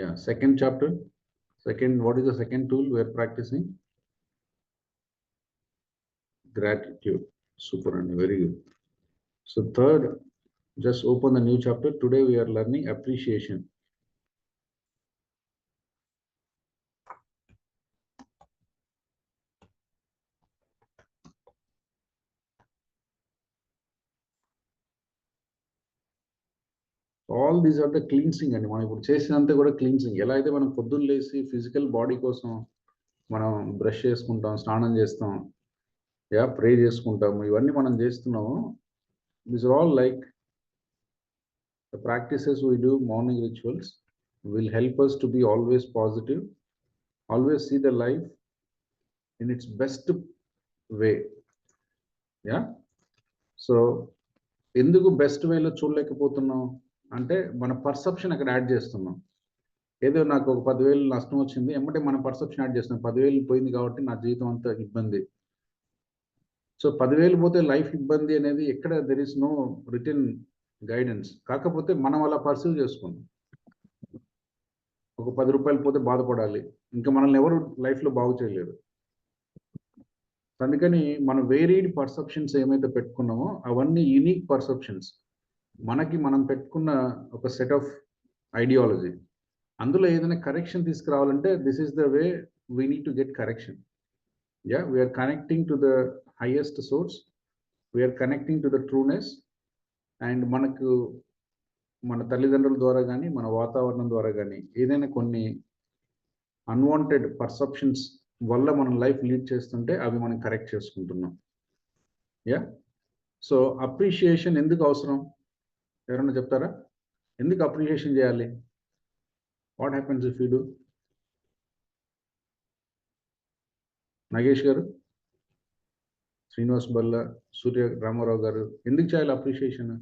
Yeah, second chapter. Second, what is the second tool we are practicing? Gratitude. Super and very good. So third, just open the new chapter. Today we are learning appreciation. All these are the cleansing అండి. మనం ఇప్పుడు చేసినంత కూడా cleansing. ఎలా అయితే మనం పొద్దున్న లేసి ఫిజికల్ బాడీ కోసం మనం బ్రష్ చేసుకుంటాం, స్నానం చేస్తాం, ప్రే చేసుకుంటాము, ఇవన్నీ మనం చేస్తున్నాము. These are all like the practices we do. Morning rituals will help us to be always positive, always see the life in its best way. So ఎందుకు బెస్ట్ వేలో చూడలేకపోతున్నాం అంటే మన పర్సెప్షన్ అక్కడ యాడ్ చేస్తున్నాం. ఏదో నాకు ఒక 10,000 నష్టం వచ్చింది, ఎమ్మటే మన పర్సెప్షన్ యాడ్ చేస్తున్నాం. 10,000 పోయింది కాబట్టి నా జీవితం అంతా ఇబ్బంది. సో 10,000 పోతే లైఫ్ ఇబ్బంది అనేది ఎక్కడ there is no written guidance. కాకపోతే మనం అలా పర్సీవ్ చేసుకున్నాం. ఒక 10 రూపాయలు పోతే బాధపడాలి, ఇంకా మనల్ని ఎవరు లైఫ్లో బాగు చేయలేరు. అందుకని మనం వేరీడ్ పర్సెప్షన్స్ ఏమైతే పెట్టుకున్నామో అవన్నీ యూనిక్ పర్సెప్షన్స్. మనకి మనం పెట్టుకున్న ఒక సెట్ ఆఫ్ ఐడియాలజీ. అందులో ఏదైనా కరెక్షన్ తీసుకురావాలంటే this is the way we need to get correction. We are connecting to the highest source, we are connecting to the trueness. And మనకు మన తల్లిదండ్రుల ద్వారా కానీ మన వాతావరణం ద్వారా కానీ ఏదైనా కొన్ని అన్వాంటెడ్ పర్సెప్షన్స్ వల్ల మనం లైఫ్ లీడ్ చేస్తుంటే అవి మనం కరెక్ట్ చేసుకుంటున్నాం. సో అప్రిషియేషన్ ఎందుకు అవసరం? ఎవరైనా చెప్తారా? ఎందుకు అప్రిషియేషన్ చేయాలి? What happens if you do? Nagesh గారు, శ్రీనివాస్ బల్లా, సూర్య రామారావు గారు, ఎందుకు చేయాలి appreciation?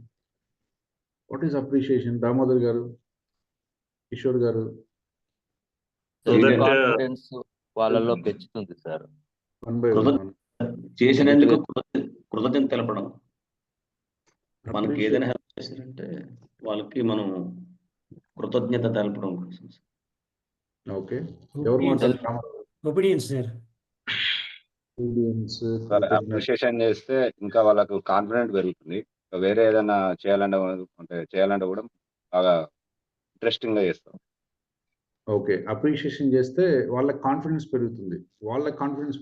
What is appreciation? Damodar గారు, కిషోర్ గారు. వాళ్ళలో పెంచుతుంది సార్. చేసినందుకు కృతజ్ఞత తెలపడం. మనకి ఏదైనా హెల్ప్ చేశారంటే వాళ్ళకి మనం కృతజ్ఞత తెలపడం కోసం. ఓకే, అప్రిషియేషన్ చేస్తే ఇంకా వాళ్ళకు కాన్ఫిడెంట్ పెరుగుతుంది. వేరే ఏదైనా చేయాలంటే కూడా బాగా ఇంట్రెస్టింగ్ గా చేస్తాం. ఓకే, అప్రిషియేషన్ చేస్తే వాళ్ళ కాన్ఫిడెన్స్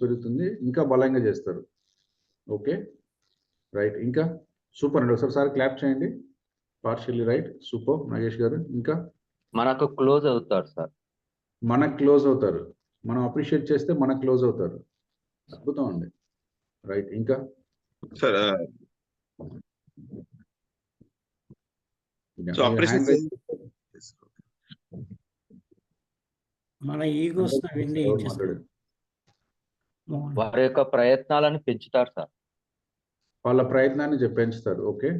పెరుగుతుంది, ఇంకా బలంగా చేస్తారు. Okay, right. ఇంకా సూపర్ అండి. ఒకసారి క్లాప్ చేయండి. Partially right, super. నాగేష్ గారు, ఇంకా మనకు క్లోజ్ అవుతారు సార్. మనకు క్లోజ్ అవుతారు. మనం అప్రిషియేట్ చేస్తే మనకు క్లోజ్ అవుతారు. అద్భుతం అండి. రైట్. ఇంకా సార్ మన ఈగోస్ వారి యొక్క ప్రయత్నాలను పెంచుతారు సార్. వాళ్ళ ప్రయత్నాన్ని పెంచుతారు. Okay,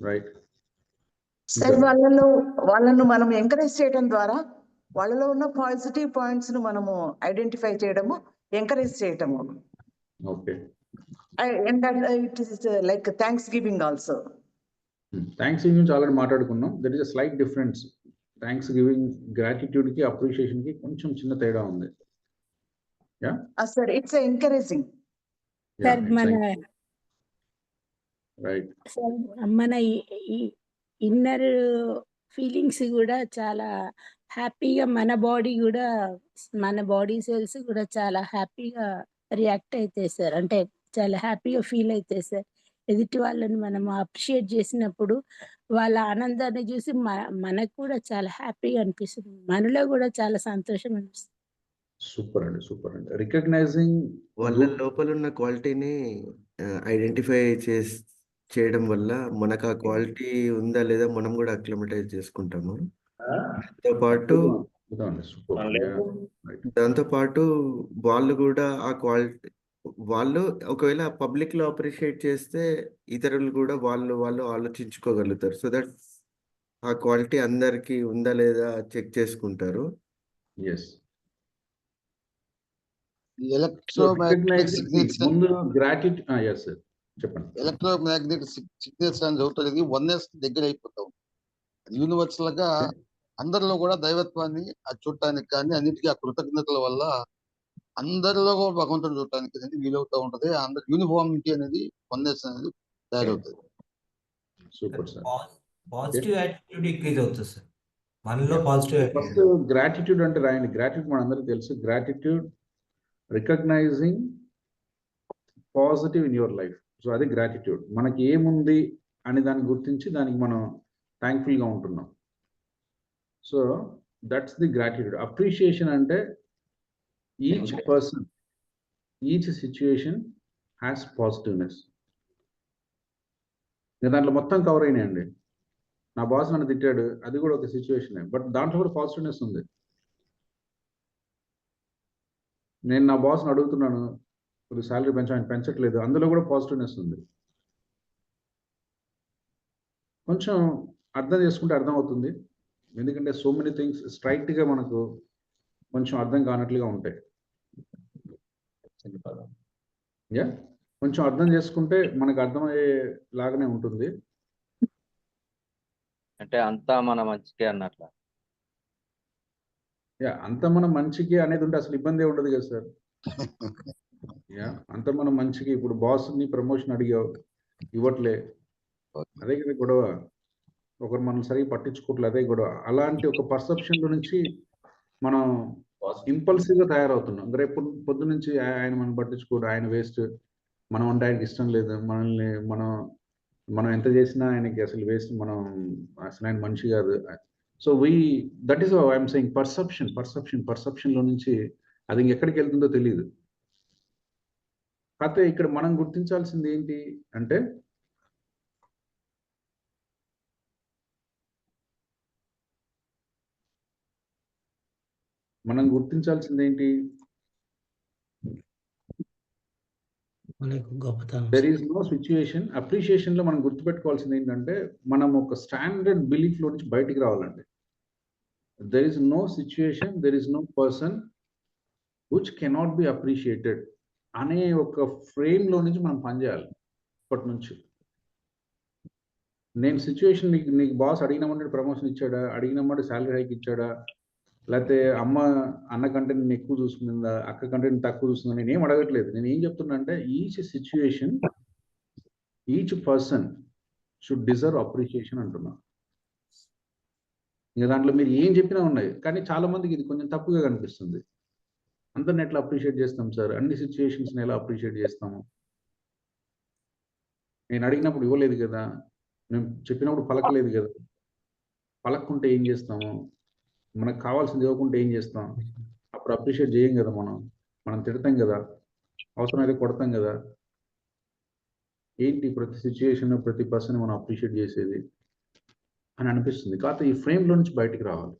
right. సార్ వాళ్ళను మనం ఎంకరేజ్ చేయడం ద్వారా వాళ్ళలో ఉన్న పాజిటివ్ పాయింట్స్ ను మనము ఐడెంటిఫై చేయడము, ఎంకరేజ్ చేయడము. Okay, and it is like thanksgiving also. Thanksgiving already మాట్లాడుకున్నాం. That is a slight difference. Thanksgiving, gratitude కి అప్రిషియేషన్ కి కొంచెం చిన్న తేడా ఉంది. Sir it's encouraging. రైట్. మన ఇన్నర్ ఫీలింగ్స్ కూడా చాలా హ్యాపీగా, మన బాడీ సెల్స్ కూడా చాలా హ్యాపీగా రియాక్ట్ అవుతాయి సార్. అంటే చాలా హ్యాపీగా ఫీల్ అవుతాయి సార్. ఎదుటి వాళ్ళని మనం అప్రిషియేట్ చేసినప్పుడు వాళ్ళ ఆనందాన్ని చూసి మనకు కూడా చాలా హ్యాపీగా అనిపిస్తుంది. మనలో కూడా చాలా సంతోషం అనిపిస్తుంది. సూపర్ అండి, సూపర్ అండి. రికగ్నైజింగ్ వాళ్ళ లోపల ఉన్న క్వాలిటీని ఐడెంటిఫై చేయడం వల్ల మనకు ఆ క్వాలిటీ ఉందా లేదా మనం కూడా అక్లమటైజ్ చేసుకుంటాము. దాంతోపాటు వాళ్ళు కూడా ఆ క్వాలిటీ, వాళ్ళు ఒకవేళ పబ్లిక్ లో అప్రిషియేట్ చేస్తే ఇతరులు కూడా వాళ్ళు ఆలోచించుకోగలుగుతారు. సో దట్ ఆ క్వాలిటీ అందరికి ఉందా లేదా చెక్ చేసుకుంటారు. ఎలక్ట్రోమాగ్నెటిక్ సిగ్నల్స్ అని చదువుతుంది. వన్నెస్ దగ్గర అయిపోతాం. యూనివర్సల్ గా అందరిలో కూడా దైవత్వాన్ని చూడటానికి కానీ అన్నిటికీ ఆ కృతజ్ఞతల వల్ల అందరిలో కూడా భగవంతుడు చూడటానికి అనేది వీలవుతూ ఉంటది. అందరి యూనిఫార్మిటీ అనేది వన్నెస్ అనేది తయారవుతుంది. Super sir. Positive attitude increase అవుతుంది సార్. మనలో పాజిటివ్ ఫస్ట్ గ్రాటిట్యూడ్ అంటే రాయండి. గ్రాటిట్యూడ్ మనందరికీ తెలుసు. Gratitude recognizing positive in your life. So అది గ్రాటిట్యూడ్. మనకి ఏముంది అని దాన్ని గుర్తించి దానికి మనం థ్యాంక్ఫుల్గా ఉంటున్నాం. So that's the gratitude. Appreciation అంటే each person, each situation has positiveness. దాంట్లో మొత్తం కవర్ అయినాయండి. నా బాస్ నన్ను తిట్టాడు, అది కూడా ఒక సిచ్యువేషన్, బట్ దాంట్లో కూడా పాజిటివ్నెస్ ఉంది. నేను నా బాస్ని అడుగుతున్నాను కొద్దిగా శాలరీ ఆయన పెంచట్లేదు, అందులో కూడా పాజిటివ్నెస్ ఉంది. కొంచెం అర్థం చేసుకుంటే అర్థం అవుతుంది. ఎందుకంటే సో మెనీ థింగ్స్ స్ట్రైట్గా మనకు కొంచెం అర్థం కానట్లుగా ఉంటాయి. యా, కొంచెం అర్థం చేసుకుంటే మనకు అర్థమయ్యేలాగానే ఉంటుంది. అంటే అంతా మన మంచికే అన్నట్ల. యా, అంత మనం మంచికి అనేది ఉంటే అసలు ఇబ్బంది ఉండదు కదా సార్. యా, అంత మనం మంచికి. ఇప్పుడు బాస్ని ప్రమోషన్ అడిగావు, ఇవ్వట్లే, అదే కదా గొడవ. ఒకరు మనం సరిగ్గా పట్టించుకోవట్లేదు, అదే గొడవ. అలాంటి ఒక పర్సెప్షన్లో నుంచి మనం ఇంపల్సివ్గా తయారవుతున్నాం. రేపు పొద్దు నుంచి ఆయన మనం పట్టించుకోడు, ఆయన వేస్ట్, మనం అంటే ఆయనకి ఇష్టం లేదు, మనల్ని మనం ఎంత చేసినా ఆయనకి అసలు వేస్ట్, మనం అసలు ఆయన మనిషి కాదు. So that is I'm saying పర్సెప్షన్లో నుంచి అది ఇంకెక్కడికి వెళ్తుందో తెలియదు. కాకపోతే ఇక్కడ మనం గుర్తించాల్సింది ఏంటి అంటే దెర్ ఈస్ నో సిచ్యుయేషన్. అప్రిషియేషన్లో మనం గుర్తుపెట్టుకోవాల్సింది ఏంటంటే మనం ఒక స్టాండర్డ్ బిలీఫ్లో నుంచి బయటికి రావాలండి. There is no situation, there is no person which cannot be appreciated అనే ఒక ఫ్రేమ్లో నుంచి మనం పనిచేయాలి. ఇప్పటి నుంచి నేను సిచ్యువేషన్, నీకు బాస్ అడిగినమంటే ప్రమోషన్ ఇచ్చాడా, అడిగినమంటే శాలరీ హైక్ ఇచ్చాడా, లేకపోతే అన్న కంటే నేను ఎక్కువ చూసుకుందా, అక్క కంటే నేను తక్కువ చూస్తుందా, నేను ఏం అడగట్లేదు. నేను ఏం చెప్తున్నా అంటే each situation, each person should deserve appreciation అంటున్నా. ఇంకా దాంట్లో మీరు ఏం చెప్పినా ఉన్నాయి, కానీ చాలా మందికి ఇది కొంచెం తప్పుగా కనిపిస్తుంది. అందరిని ఎట్లా అప్రిషియేట్ చేస్తాం సార్, అన్ని సిచ్యువేషన్స్ని ఎలా అప్రిషియేట్ చేస్తాము? నేను అడిగినప్పుడు ఇవ్వలేదు కదా, నేను చెప్పినప్పుడు పలకలేదు కదా, పలక్కుంటే ఏం చేస్తాము? మనకు కావాల్సింది ఇవ్వకుంటే ఏం చేస్తాం? అప్పుడు అప్రిషియేట్ చేయం కదా, మనం తిడతాం కదా, అవసరమైతే కొడతాం కదా. ఏంటి ప్రతి సిచ్యుయేషన్, ప్రతి పర్సన్ మనం అప్రిషియేట్ చేసేది అని అనిపిస్తుంది. కాకపోతే ఈ ఫ్రేమ్లో నుంచి బయటికి రావాలి.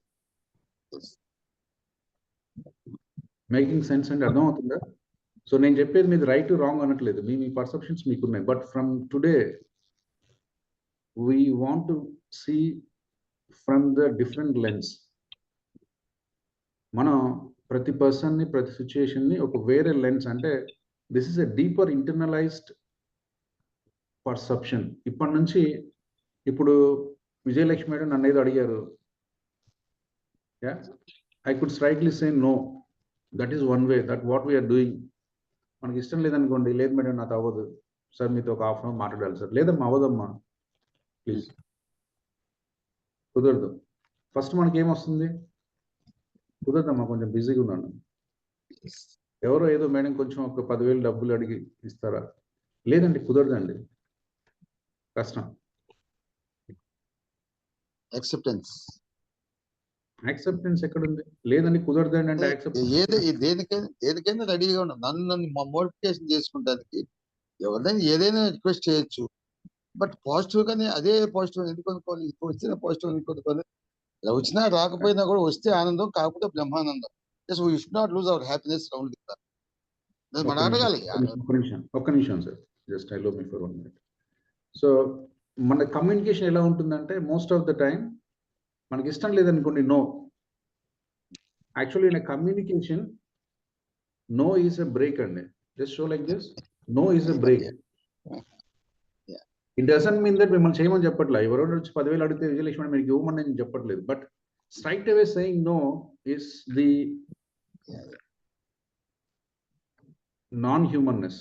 మేకింగ్ సెన్స్ అంటే అర్థమవుతుందా? సో నేను చెప్పేది మీది రైట్ రాంగ్ అనట్లేదు, మీ పర్సెప్షన్స్ మీకున్నాయి. But from today we want to see from the different lens. మనం ప్రతి పర్సన్ని, ప్రతి సిచ్యుయేషన్ని ఒక వేరే లెన్స్, అంటే this is a deeper internalised perception. ఇప్పటి నుంచి ఇప్పుడు విజయలక్ష్మి మేడం నన్ను ఏదో అడిగారు, I could straightly say no, that is one way, that what we are doing. మనకి ఇష్టం లేదనుకోండి, లేదు మేడం నాతో అవ్వదు సార్, మీతో ఒక హాఫ్ అవర్ మాట్లాడాలి సార్, లేదమ్మా అవ్వదమ్మా ప్లీజ్, కుదరదు. ఫస్ట్ మనకి ఏమొస్తుంది, కుదరదమ్మా కొంచెం బిజీగా ఉన్నాను. ఎవరో ఏదో మేడం కొంచెం ఒక 10,000 డబ్బులు అడిగి ఇస్తారా, లేదండి కుదరదండి, కష్టం. యాక్సెప్టెన్స్ ఎక్కడుంది? లేదండి కుదరదండి అంటే దేనికైనా రెడీగా ఉన్నాం. నన్ను మోడిఫికేషన్ చేసుకుంటానికి ఎవరిదైనా ఏదైనా రిక్వెస్ట్ చేయొచ్చు. బట్ పాజిటివ్ గానే అదే పాజిటివ్ ఎందుకు అనుకోవాలి? ఇప్పుడు వచ్చిన పాజిటివ్ ఎందుకు అనుకోవాలి? వచ్చినా రాకపోయినా కూడా వస్తే ఆనందం, కాకపోతే Brahmanandam. We should not lose our happiness round this. మనం అడగాలి. ఒక్క నిమిషం sir, just allow me for 1 minute. So మన కమ్యూనికేషన్ ఎలా ఉంటుందంటే మోస్ట్ ఆఫ్ ద టైం మనకి ఇష్టం లేదనుకోండి, no. Actually in communication no is a break అండి. Just show like this, no is a break. It doesn't mean that మిమ్మల్ని చేయమని చెప్పట్లా. ఎవరో వచ్చి 10,000 అడిగితే విజయలక్ష్మి మీకు ఇవ్వమని నేను చెప్పట్లేదు. But straight away saying no is the non-humanness.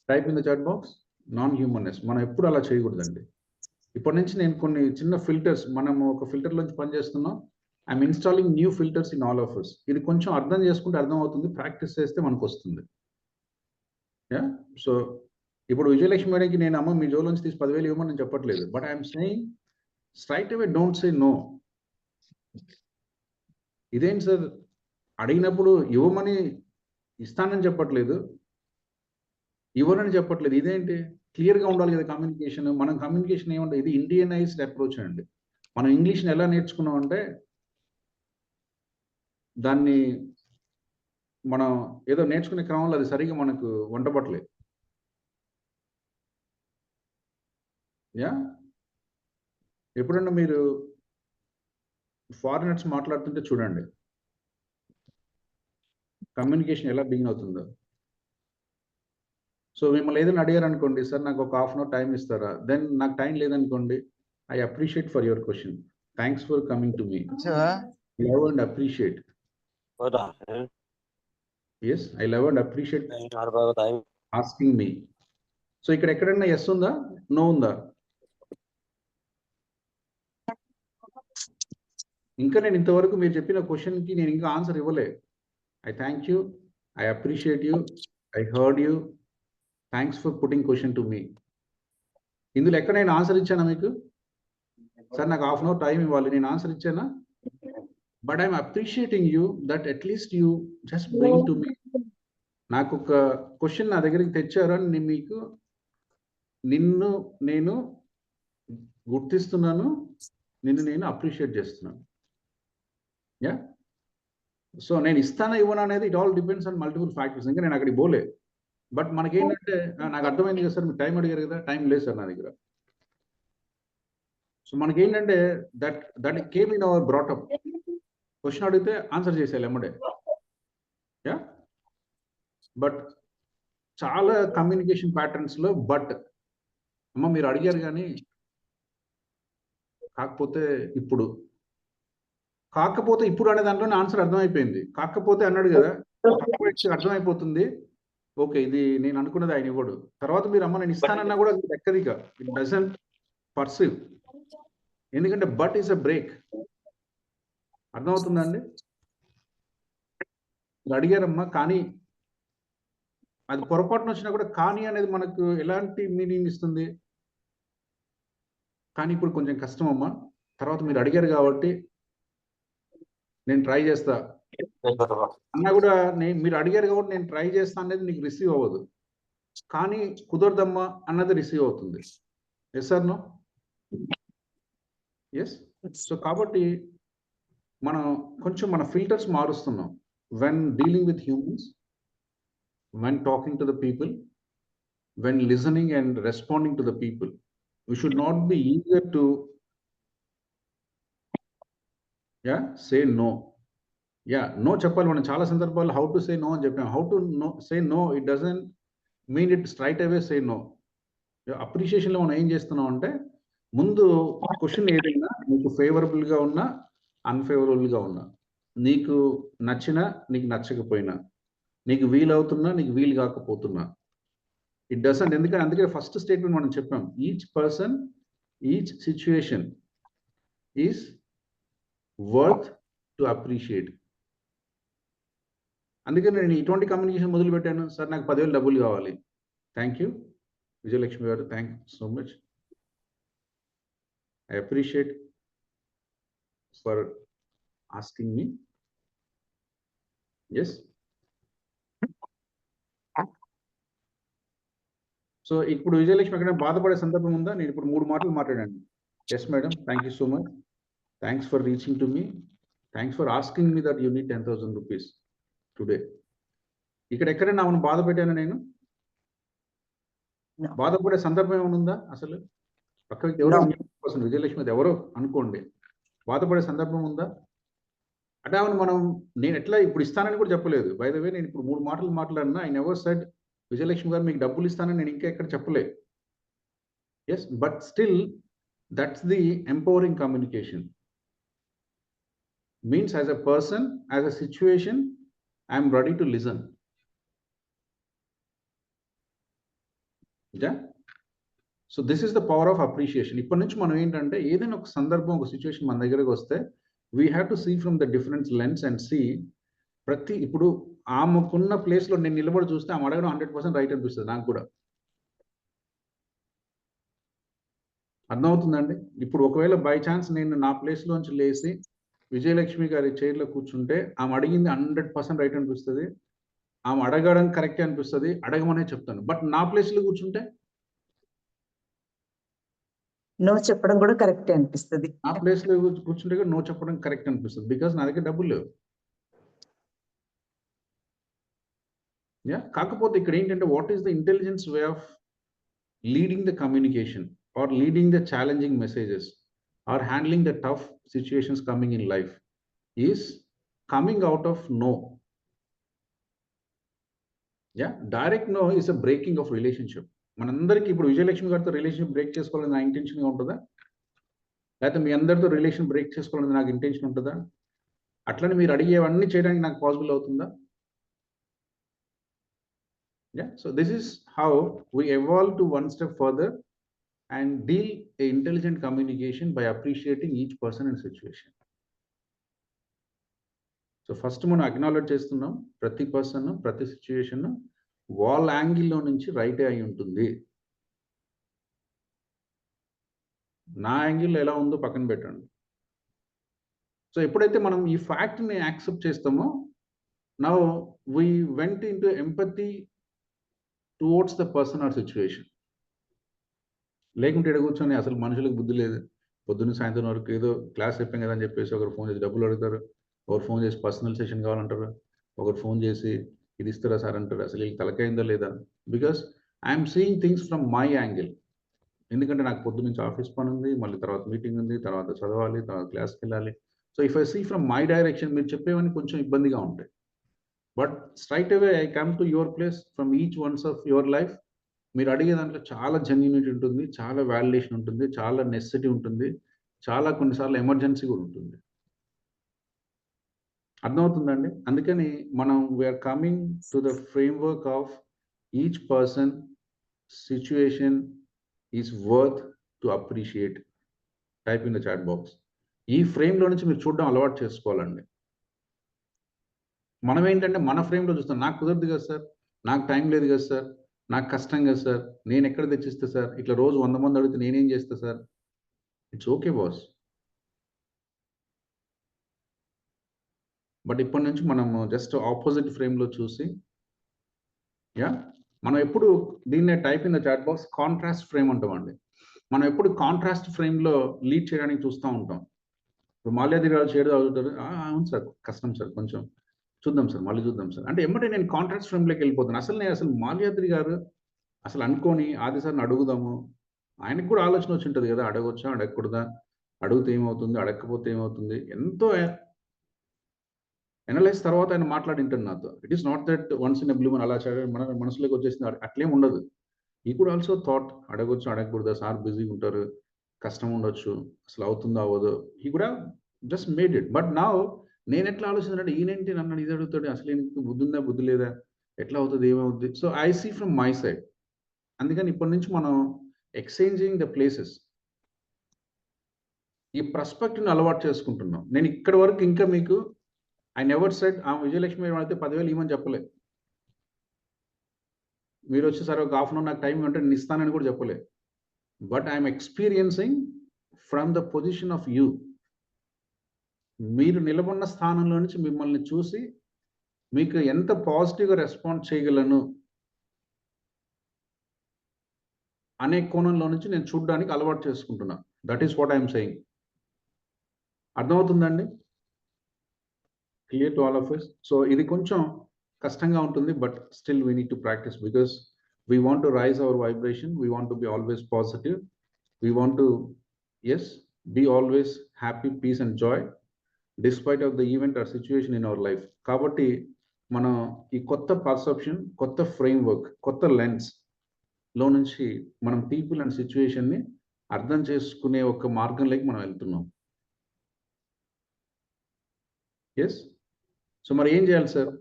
Type in the chat box, non-humanness. మనం ఎప్పుడు అలా చేయకూడదండి. ఇప్పటి నుంచి నేను కొన్ని చిన్న ఫిల్టర్స్, మనము ఒక ఫిల్టర్ నుంచి పనిచేస్తున్నాం. I'm installing new filters in all of us. ఇది కొంచెం అర్థం చేసుకుంటే అర్థం అవుతుంది, ప్రాక్టీస్ చేస్తే మనకు వస్తుంది. యా, సో ఇప్పుడు విజయలక్ష్మి మేడంకి నేను అమ్మ మీ జోలోంచి తీసి 10,000 ఇవ్వమని నేను చెప్పట్లేదు. But I'm saying straight away don't say no. ఇదేంటి సార్, అడిగినప్పుడు ఇవ్వమని ఇస్తానని చెప్పట్లేదు, ఇవ్వనని చెప్పట్లేదు, ఇదేంటి? క్లియర్గా ఉండాలి కదా కమ్యూనికేషన్. మనం కమ్యూనికేషన్ ఏముండదు, ఇది ఇండియనైజ్డ్ అప్రోచ్ అండి. మనం ఇంగ్లీష్ని ఎలా నేర్చుకున్నాం అంటే దాన్ని మనం ఏదో నేర్చుకునే క్రమంలో అది సరిగా మనకు వంటపట్టలేదు. యా, ఎప్పుడన్నా మీరు ఫారినర్స్ మాట్లాడుతుంటే చూడండి కమ్యూనికేషన్ ఎలా బిగిన్ అవుతుందో. సో మిమ్మల్ని ఏదైనా అడిగారు అనుకోండి, సార్ నాకు ఒక హాఫ్ అన్ అవర్ టైం ఇస్తారా? దెన్ నాకు టైం లేదనుకోండి, I appreciate for your question, thanks for coming to me, love and appreciate. Yes, I love and appreciate asking me. So ఇక్కడ ఎక్కడన్నా ఎస్ ఉందా, నో ఉందా? ఇంకా నేను ఇంతవరకు మీరు చెప్పిన క్వశ్చన్కి నేను ఇంకా ఆన్సర్ ఇవ్వలే. I thank you, I appreciate you, I heard you, thanks for putting question to me. ఇందులో ఎక్కడ నేను ఆన్సర్ ఇచ్చానా మీకు? సార్ నాకు హాఫ్ అన్ అవర్ టైం ఇవ్వాలి, నేను ఆన్సర్ ఇచ్చానా? But I'm appreciating you that at least you just bring to me. నాకు ఒక క్వశ్చన్ నా దగ్గరికి తెచ్చారని నేను మీకు, నిన్ను నేను గుర్తిస్తున్నాను, నిన్ను నేను అప్రిషియేట్ చేస్తున్నాను. యా, సో నేను ఇస్తానా ఇవ్వనా అనేది it all depends on multiple factors. ఇంకా నేను అక్కడికి పోలే. బట్ మనకేంటంటే నాకు అర్థమైంది కదా సార్, మీరు టైం అడిగారు కదా, టైం లేదు సార్ నా దగ్గర. సో మనకేంటంటే that came in our brought up. Question అడిగితే ఆన్సర్ చేసేయాలి ఎమ్మడే. యా, బట్ చాలా కమ్యూనికేషన్ ప్యాటర్న్స్లో బట్ అమ్మ మీరు అడిగారు కానీ కాకపోతే ఇప్పుడు అనే దాంట్లోనే ఆన్సర్ అర్థమైపోయింది. కాకపోతే అన్నాడు కదా, అర్థమైపోతుంది. ఓకే, ఇది నేను అనుకున్నది ఆయన ఇవ్వడు. తర్వాత మీరు అమ్మ నేను ఇస్తానన్నా కూడా ఎక్కదిక, ఇట్ డజంట్ పర్సీవ్. ఎందుకంటే బట్ ఈస్ అ బ్రేక్. అర్థమవుతుందండి? మీరు అడిగారమ్మా కానీ, అది పొరపాటున వచ్చినా కూడా కానీ అనేది మనకు ఎలాంటి మీనింగ్ ఇస్తుంది? కానీ ఇప్పుడు కొంచెం కష్టం అమ్మా, తర్వాత మీరు అడిగారు కాబట్టి నేను ట్రై చేస్తా అన్నా కూడా, మీరు అడిగారు కాబట్టి నేను ట్రై చేస్తా అనేది నీకు రిసీవ్ అవ్వదు. కానీ కుదరదమ్మా అన్నది రిసీవ్ అవుతుంది. Yes sir, no? Yes. So కాబట్టి మనం కొంచెం మన ఫిల్టర్స్ మారుస్తున్నాం when dealing with humans, when talking to the people, when listening and responding to the people. We should not be eager to say no. No చెప్పాలి మనం చాలా సందర్భాల్లో how to say no అని చెప్పాం. How to say no, it doesn't mean it straight away say no. అప్రిషియేషన్లో మనం ఏం చేస్తున్నాం అంటే, ముందు క్వశ్చన్ ఏదైనా నీకు ఫేవరబుల్గా ఉన్నా అన్ఫేవరబుల్గా ఉన్నా, నీకు నచ్చినా నీకు నచ్చకపోయినా, నీకు వీలవుతున్నా నీకు వీలు కాకపోతున్నా, ఇట్ డజంట్. ఎందుకంటే అందుకే ఫస్ట్ స్టేట్మెంట్ మనం చెప్పాం, each person each situation is worth to appreciate. అందుకే నేను ఇటువంటి కమ్యూనికేషన్ మొదలు పెట్టాను. సార్ నాకు 10,000 డబ్బులు కావాలి. థ్యాంక్ యూ విజయలక్ష్మి గారు, thank you so much. I appreciate for asking me. Yes. So ఇప్పుడు విజయలక్ష్మి ఎక్కడైనా బాధపడే సందర్భం ఉందా? నేను ఇప్పుడు 3 మాటలు మాట్లాడాను. Yes madam, thank you so much, thanks for reaching to me, thanks for asking me that you need 10,000 rupees today. ఇక్కడ ఎక్కడైనా ఆమెను బాధ పెట్టాను నేను? బాధపడే సందర్భం ఏమైనా ఉందా? అసలు పక్క వ్యక్తి ఎవరో విజయలక్ష్మి అది ఎవరో అనుకోండి, బాధపడే సందర్భం ఉందా? అంటే ఆమెను మనం, నేను ఎట్లా ఇప్పుడు ఇస్తానని కూడా చెప్పలేదు. బై ద వే, నేను ఇప్పుడు 3 మాటలు మాట్లాడినా, ఐ నెవర్ సెడ్ విజయలక్ష్మి గారు మీకు డబ్బులు ఇస్తానని నేను ఇంకా ఎక్కడ చెప్పలేదు. Yes, but still that's the empowering communication. means as a person, as a situation, I am ready to listen. Yeah. So this is the power of appreciation. ఇప్పటి నుంచి మనం ఏంటంటే ఏదైనా ఒక సందర్భం, ఒక సిచ్యువేషన్ మన దగ్గరకు వస్తే we have to see from the different lens and see ఇప్పుడు ఆమెకున్న ప్లేస్లో నేను నిలబడి చూస్తే ఆమె అడగడం 100% రైట్ అనిపిస్తుంది నాకు కూడా. అర్థమవుతుందండి? ఇప్పుడు ఒకవేళ బై ఛాన్స్ నేను నా ప్లేస్లోంచి లేచి విజయలక్ష్మి గారి చైర్లో కూర్చుంటే ఆమె అడిగింది 100% రైట్ అనిపిస్తుంది, ఆమె అడగడం కరెక్టే అనిపిస్తుంది, అడగమనే చెప్తాను. బట్ నా ప్లేస్లో కూర్చుంటే నో చెప్పడం కూడా కరెక్టే అనిపిస్తుంది. ఆ ప్లేస్లో కూర్చుంటే కూడా నో చెప్పడం కరెక్ట్ అనిపిస్తుంది, బికాస్ నా దగ్గర డబ్బులు లేవు. యా, కాకపోతే ఇక్కడ ఏంటంటే what is the intelligence way of leading the communication or leading the challenging messages or handling the tough situations coming in life is coming out of no. Yeah, direct no is a breaking of relationship. మనందరికీ ఇప్పుడు విజయలక్ష్మి గారితో relation break చేసుకోవాలని నా ఇంటెన్షన్గా ఉంటుందా? లేకపోతే మీ అందరితో relation break చేసుకోవాలని నాకు ఇంటెన్షన్ ఉంటుందా? అట్లని మీరు అడిగేవన్నీ చేయడానికి నాకు పాసిబుల్ అవుతుందా? Yeah, so this is how we evolve to one step further and deal a intelligent communication by appreciating each person and situation. So first మనం acknowledge చేస్తున్నాం, ప్రతి పర్సన్ ప్రతి సిచ్యువేషన్ వాళ్ళ యాంగిల్లో నుంచి రైట్ అయి ఉంటుంది. నా యాంగిల్లో ఎలా ఉందో పక్కన పెట్టండి. సో ఎప్పుడైతే మనం ఈ ఫ్యాక్ట్ని యాక్సెప్ట్ చేస్తామో, now we went in to empathy towards the person are situation. లేకుంటే ఇక్కడ కూర్చొని అసలు మనుషులకు బుద్ధి లేదు, పొద్దున్న సాయంత్రం వరకు ఏదో క్లాస్ చెప్పాం కదా అని చెప్పేసి ఒకరు ఫోన్ చేసి డబ్బులు అడుగుతారు, ఒకరు ఫోన్ చేసి పర్సనల్ సెషన్ కావాలంటారు, ఒకరు ఫోన్ చేసి ఇది ఇస్తారా సార్ అంటారు. అసలు వీళ్ళకి తలకైందో లేదా? Because I'm seeing things from my angle. ఎందుకంటే నాకు పొద్దు నుంచి ఆఫీస్ పని ఉంది, మళ్ళీ తర్వాత మీటింగ్ ఉంది, తర్వాత చదవాలి, తర్వాత క్లాస్కి వెళ్ళాలి. So if I see from my direction, మీరు చెప్పేవన్నీ కొంచెం ఇబ్బందిగా ఉంటాయి. But straight away I come to your place from each ones of your life. మీరు అడిగే దాంట్లో చాలా జెన్యూనిటీ ఉంటుంది, చాలా వాలిడేషన్ ఉంటుంది, చాలా నెసెసిటీ ఉంటుంది, చాలా కొన్నిసార్లు ఎమర్జెన్సీ కూడా ఉంటుంది. అర్థమవుతుందండి? అందుకని మనం we are coming to the framework of each person situation is worth to appreciate. Type in the chat box. ఈ ఫ్రేమ్లో నుంచి మీరు చూడడం అలవాటు చేసుకోవాలండి. మనం ఏంటంటే మన ఫ్రేమ్లో చూస్తాం, నాకు కుదరదు కదా సార్, నాకు టైం లేదు కదా సార్, నాకు కష్టం కదా సార్, నేను ఎక్కడ తెచ్చిస్తా సార్, ఇట్లా రోజు 100 మంది అడిగితే నేనేం చేస్తా sir. It's okay boss. But ఇప్పటి నుంచి మనము జస్ట్ ఆపోజిట్ ఫ్రేమ్లో చూసి, యా, మనం ఎప్పుడు దీన్నే type in the chat box contrast frame అంటామండి. మనం ఎప్పుడు కాంట్రాస్ట్ ఫ్రేమ్లో లీడ్ చేయడానికి చూస్తూ ఉంటాం. ఇప్పుడు మాల్యాద్రి గారు చేయడం చదువుతారు, అవును సార్ కష్టం సార్, కొంచెం చూద్దాం సార్, మళ్ళీ చూద్దాం సార్ అంటే ఎమ్మటే నేను కాంట్రాక్ట్ ఫ్రేమ్లోకి వెళ్ళిపోతాను. అసలు మాల్యాద్రి గారు అసలు అనుకోని ఆది సార్ని అడుగుదాము, ఆయనకు కూడా ఆలోచన వచ్చి ఉంటుంది కదా, అడగొచ్చా అడగకూడదా, అడిగితే ఏమవుతుంది, అడగకపోతే ఏమవుతుంది, ఎంతో ఎనలైజ్ తర్వాత ఆయన మాట్లాడింటాడు నాతో. It is not that once in a blue అలా మన మనసులోకి వచ్చేసింది, అట్లేం ఉండదు. ఈ కూడా ఆల్సో థాట్, అడగొచ్చు అడగకూడదా, సార్ బిజీగా ఉంటారు, కష్టం ఉండొచ్చు, అసలు అవుతుందో అవ్వదు. ఈ కూడా జస్ట్ మేడ్ ఇట్. బట్ నా నేను ఎట్లా ఆలోచించానంటే, ఈయనేంటి నన్ను ఇది అడుగుతాడు, అసలు ఈయనకి బుద్ధి ఉందా బుద్ధి లేదా, ఎట్లా అవుతుంది ఏమవుతుంది. So I see from my side. అందుకని ఇప్పటి నుంచి మనం ఎక్స్చేంజింగ్ ద ప్లేసెస్, ఈ పర్స్పెక్టివ్ని అలవాటు చేసుకుంటున్నాం. నేను ఇక్కడ వరకు ఇంకా మీకు ఐ నెవర్ సెడ్ ఆ విజయలక్ష్మి అయితే 10,000 ఇవ్వమని చెప్పలేదు. మీరు వచ్చి సరే ఒక హాఫ్ అన్ అవర్ నాకు టైం అంటే నేను ఇస్తానని కూడా చెప్పలేదు. But I'm experiencing from the position of you. మీరు నిలబడిన స్థానంలో నుంచి మిమ్మల్ని చూసి మీకు ఎంత పాజిటివ్గా రెస్పాండ్ చేయగలను అనే కోణంలో నుంచి నేను చూడడానికి అలవాటు చేసుకుంటున్నా. That is what I'm saying. అర్థమవుతుందండి? Clear to all of us. So ఇది కొంచెం కష్టంగా ఉంటుంది, but still we need to practice because we want to raise our vibration, we want to be always positive, we want to be always happy, peace and joy despite of the event or situation in our life. కాబట్టి మనం ఈ కొత్త perception, కొత్త framework, కొత్త లెన్స్లో నుంచి మనం people and సిచ్యువేషన్ని అర్థం చేసుకునే ఒక మార్గంలోకి మనం వెళ్తున్నాం. ఎస్. సో మరి ఏం చేయాలి సార్?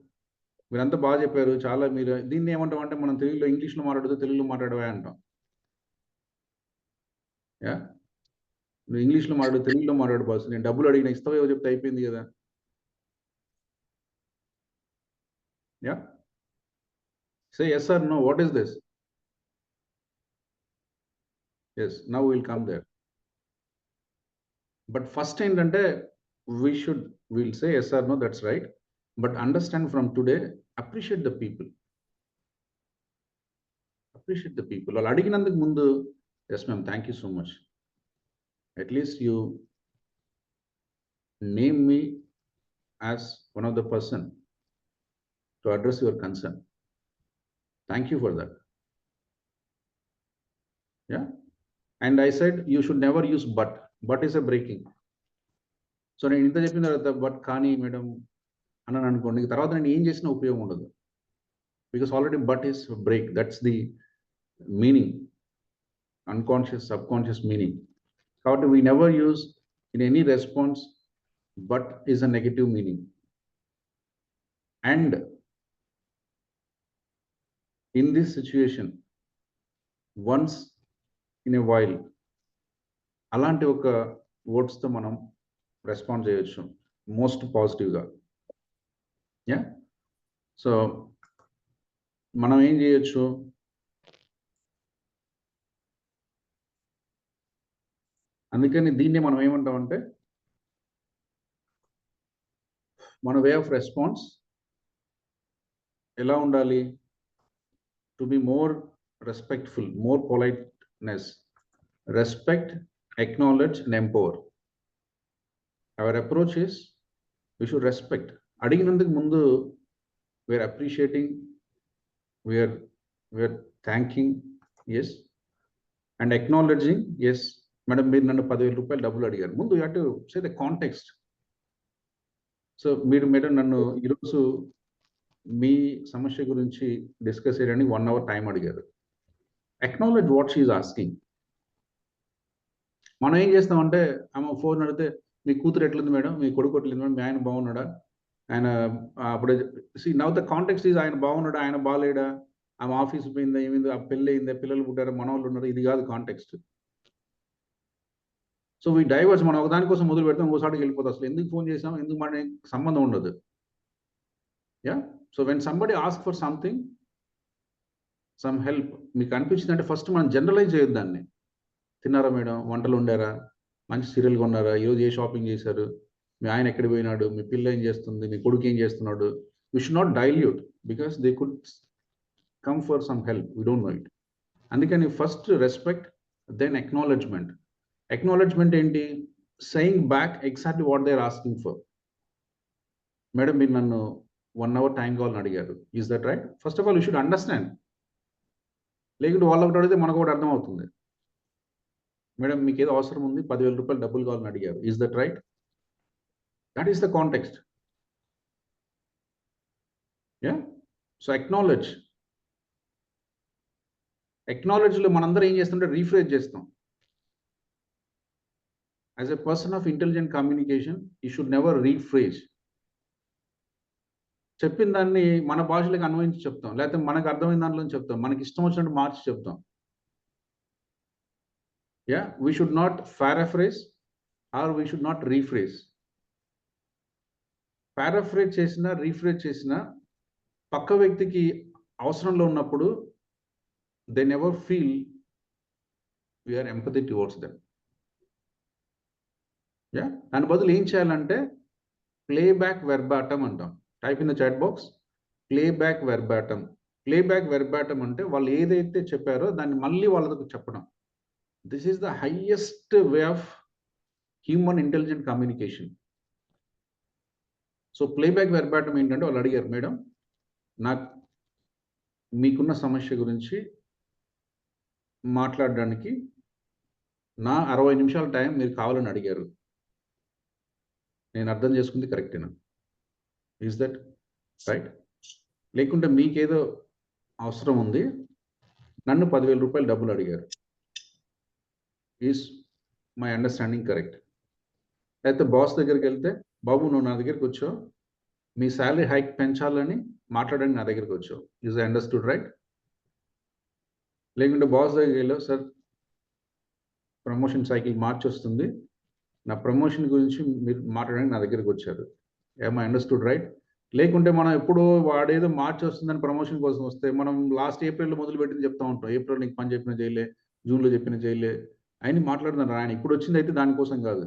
మీరంతా బాగా చెప్పారు. చాలా మీరు దీన్ని ఏమంటాం అంటే మనం తెలుగులో ఇంగ్లీష్లో మాట్లాడితే తెలుగులో మాట్లాడవా అంటాం. యా, నువ్వు ఇంగ్లీష్లో మాట్లాడు, తెలుగులో మాట్లాడు బాస్. నేను డబ్బులు అడిగిన ఇస్తావేవో చెప్తే అయిపోయింది కదా. Yeah, say yes or no, what is this? Yes, now will come there. But first ఏంటంటే we'll say yes or no, that's right. But understand from today, appreciate the people. Appreciate the people. వాళ్ళు అడిగినందుకు ముందు, yes ma'am, thank you so much. At least you name me as one of the person to address your concern. Thank you for that. Yeah. And I said you should never use but. But is a breaking. So నేను ఇంత చెప్పిన తర్వాత but కానీ madam అన్నాను అనుకోండి, తర్వాత నేను ఏం చేసినా ఉపయోగం ఉండదు. Because already but is break, that's the meaning, unconscious subconscious meaning. కాబట్టి we never use in any response but is a negative meaning. And in this situation once in a while అలాంటి ఒక వర్డ్స్తో మనం రెస్పాండ్ చేయొచ్చు most పాజిటివ్గా. Yeah, so మనం ఏం చేయొచ్చు, అందుకని దీన్ని మనం ఏమంటామంటే మన వే ఆఫ్ రెస్పాన్స్ ఎలా ఉండాలి? To be more respectful, more politeness, respect, acknowledge and empower. Our approach is we should respect. అడిగినందుకు ముందు we are appreciating, we are thanking, yes, and acknowledging, yes madam మీరు నన్ను 10,000 రూపాయలు డబ్బులు అడిగారు. ముందు you have to say the context. So మీరు madam నన్ను ఈరోజు మీ సమస్య గురించి డిస్కస్ చేయడానికి 1 hour టైం అడిగారు. acknowledge what she is asking. మనం ఏం చేస్తామంటే ఆమె ఫోన్ అడిగితే మీ కూతురు ఎట్లుంది మేడం, మీ కొడుకు ఎట్లుంది మేడం, మీ ఆయన బాగున్నాడా, ఆయన అప్పుడే నవ్ ద కాంటెక్స్ట్ ఈజ్ ఆయన బాగున్నాడా, ఆయన బాగాలేడా, ఆమె ఆఫీస్ పోయిందా, ఏమైంది, ఆ పెళ్ళి అయిందా, పిల్లలు పుట్టారా, మనవాళ్ళు ఉన్నారు, ఇది కాదు కాంటెక్స్ట్. సో వీ డైవర్స్, మనం ఒకదానికోసం మొదలు పెడతాం, ఇంకోసారికి వెళ్ళిపోతాం. అసలు ఎందుకు ఫోన్ చేసాం, ఎందుకు మన సంబంధం ఉండదు. Yeah, so when somebody ask for something, some help మీకు అనిపించిందంటే ఫస్ట్ మనం జనరలైజ్ చేయొద్దు దాన్ని. తిన్నారా మేడం, వంటలు వండారా, మంచి సీరియల్ కొన్నారా, ఈరోజు ఏ షాపింగ్ చేశారు, మీ ఆయన ఎక్కడ పోయినాడు, మీ పిల్ల ఏం చేస్తుంది, మీ కొడుకు ఏం చేస్తున్నాడు. We should not dilute because they could come for some help, we don't know it. అందుకని first respect, then acknowledgement. Acknowledgement ఏంటి? Saying back exactly what they are asking for. Madam మీరు నన్ను 1 hour టైం కావాలని అడిగారు, is that right? First of all you should understand. లేకుంటే వాళ్ళు ఒకటి అడిగితే మనకు ఒకటి అర్థమవుతుంది. మేడం మీకు ఏదో అవసరం ఉంది, 10,000 రూపాయలు డబ్బులు కావాలని అడిగారు, is that right? That is the context. Yeah, so acknowledge. అక్నాలెడ్జ్లో మనందరం ఏం చేస్తుంటే రీఫ్రేజ్ చేస్తాం. As a person of intelligent communication you should never rephrase. చెప్పిన దాన్ని మన భాషలకు అన్వయించి చెప్తాం, లేకపోతే మనకు అర్థమైన దాంట్లో చెప్తాం, మనకి ఇష్టం వచ్చినట్టు మార్చి చెప్తాం. Yeah, we should not paraphrase or we should not rephrase. Paraphrase చేసినా రీఫ్రేజ్ చేసినా పక్క వ్యక్తికి అవసరంలో ఉన్నప్పుడు they never feel we are empathic towards them. Yeah, దాని బదులు ఏం చేయాలంటే ప్లేబ్యాక్ వెర్బాటం అంటాం. Type in the chat box playback verbatim. Playback verbatim అంటే వాళ్ళు ఏదైతే చెప్పారో దాన్ని మళ్ళీ వాళ్ళకు చెప్పడం. This is the highest way of human intelligent communication. So playback verbatim ఏంటంటే వాళ్ళు అడిగారు, మేడం నాకు మీకున్న సమస్య గురించి మాట్లాడడానికి నా 60 నిమిషాల టైం మీరు కావాలని అడిగారు, నేను అర్థం చేసుకుంది కరెక్టేనా? Is that right? లేకుంటే మీకేదో అవసరం ఉంది, నన్ను 10,000 రూపాయలు డబ్బులు అడిగారు, ఈజ్ మై అండర్స్టాండింగ్ కరెక్ట్? లేకపోతే బాస్ దగ్గరికి వెళ్తే బాబు నువ్వు నా దగ్గరికి వచ్చావు, మీ శాలరీ హైక్ పెంచాలని మాట్లాడడానికి నా దగ్గరికి వచ్చావు. Is understood right? లేకుంటే బాస్ దగ్గరికి వెళ్ళావు, సార్ ప్రమోషన్ సైకిల్ మార్చి వస్తుంది, నా ప్రమోషన్ గురించి మీరు మాట్లాడడానికి నా దగ్గరికి వచ్చారు. ఏమో అండర్స్టూడ్ రైట్? లేకుంటే మనం ఎప్పుడో వాడేదో మార్చి వస్తుందని ప్రమోషన్ కోసం వస్తే మనం లాస్ట్ ఏప్రిల్లో మొదలు పెట్టింది చెప్తా ఉంటాం. ఏప్రిల్ నీకు పని చెప్పిన చేయలే, జూన్లో చెప్పిన చేయలే అని మాట్లాడుతున్నారు. ఆయన ఇప్పుడు వచ్చింది అయితే దానికోసం కాదు.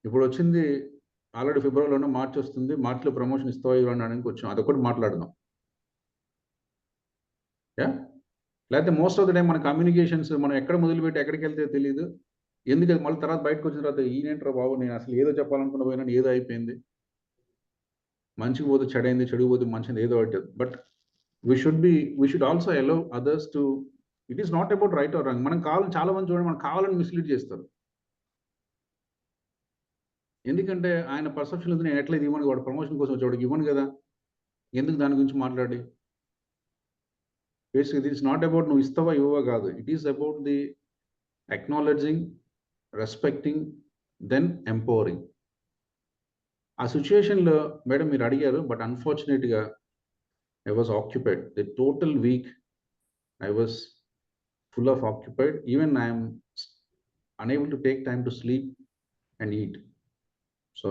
ఇప్పుడు వచ్చింది ఆల్రెడీ ఫిబ్రవరిలోనే మార్చి వస్తుంది, మార్చిలో ప్రమోషన్ ఇస్తావా ఇవ్వడానికి వచ్చాం. అదొకటి మాట్లాడదాం. యా, లేకపోతే మోస్ట్ ఆఫ్ ద టైం మన కమ్యూనికేషన్స్ మనం ఎక్కడ మొదలుపెట్టి ఎక్కడికి వెళ్తే తెలియదు. ఎందుకంటే మళ్ళీ తర్వాత బయటకు వచ్చిన తర్వాత ఈయనేంట్రా బాబు, నేను అసలు ఏదో చెప్పాలనుకున్న పోయినా ఏదో అయిపోయింది, మంచికి పోతే చెడైంది, చెడుకు పోతే మంచిది, ఏదో అవుతుంది. But we should also allow others to, it is not about right are wrong. మనం కావాలని చాలా మంది చూడండి, మనం కావాలని మిస్లీడ్ చేస్తారు. ఎందుకంటే ఆయన పర్సెప్షన్ ఉంది, నేను ఎట్లా ఇది ఇవ్వను, వాడు ప్రమోషన్ కోసం వచ్చేవాడికి ఇవ్వను కదా, ఎందుకు దాని గురించి మాట్లాడి. Basic it is not about నువ్వు ఇస్తావా ఇవ్వవా కాదు, it is about the acknowledging, respecting, then empowering. ఆ సిచ్యుయేషన్లో మేడం మీరు అడిగారు, బట్ అన్ఫార్చునేట్గా I was occupied the total week. I was full of occupied. Even I am unable to take time to sleep and eat. So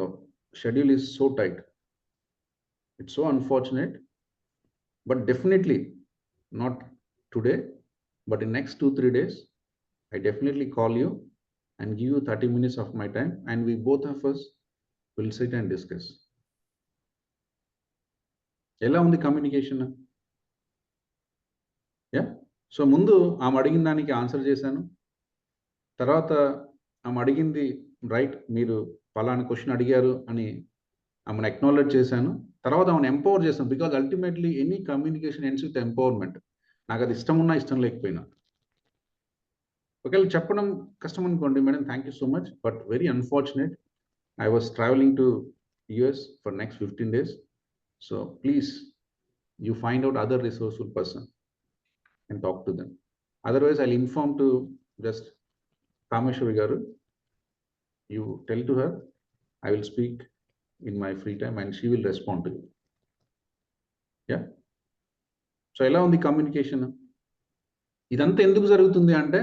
schedule is so tight. It's so unfortunate, but definitely not today, but in next 2-3 days, I definitely call you and give you 30 minutes of my time, and we both of us will sit and discuss. ఎలా ఉంది communication? Yeah, so ముందు ఆమె అడిగిన దానికి answer చేశాను. తర్వాత ఆమె అడిగింది రైట్, మీరు పలానా క్వశ్చన్ అడిగారు అని ఆమెను అక్నాలెడ్జ్ చేశాను. తర్వాత ఆమెను ఎంపవర్ చేశాను. Because ultimately any communication ends with empowerment. నాకు అది ఇష్టం ఉన్నా ఇష్టం లేకపోయినా. ఒకవేళ చెప్పడం కష్టం అనుకోండి, madam thank you so much, but very unfortunate, I was travelling to US for next 15 days. So please you find out other resourceful person and talk to them. Otherwise, I'll inform to just Kameshwari garu. You tell to her, I will speak in my free time and she will respond to you. Yeah. So, ela undi communication. Idantha enduku jarugutundi ante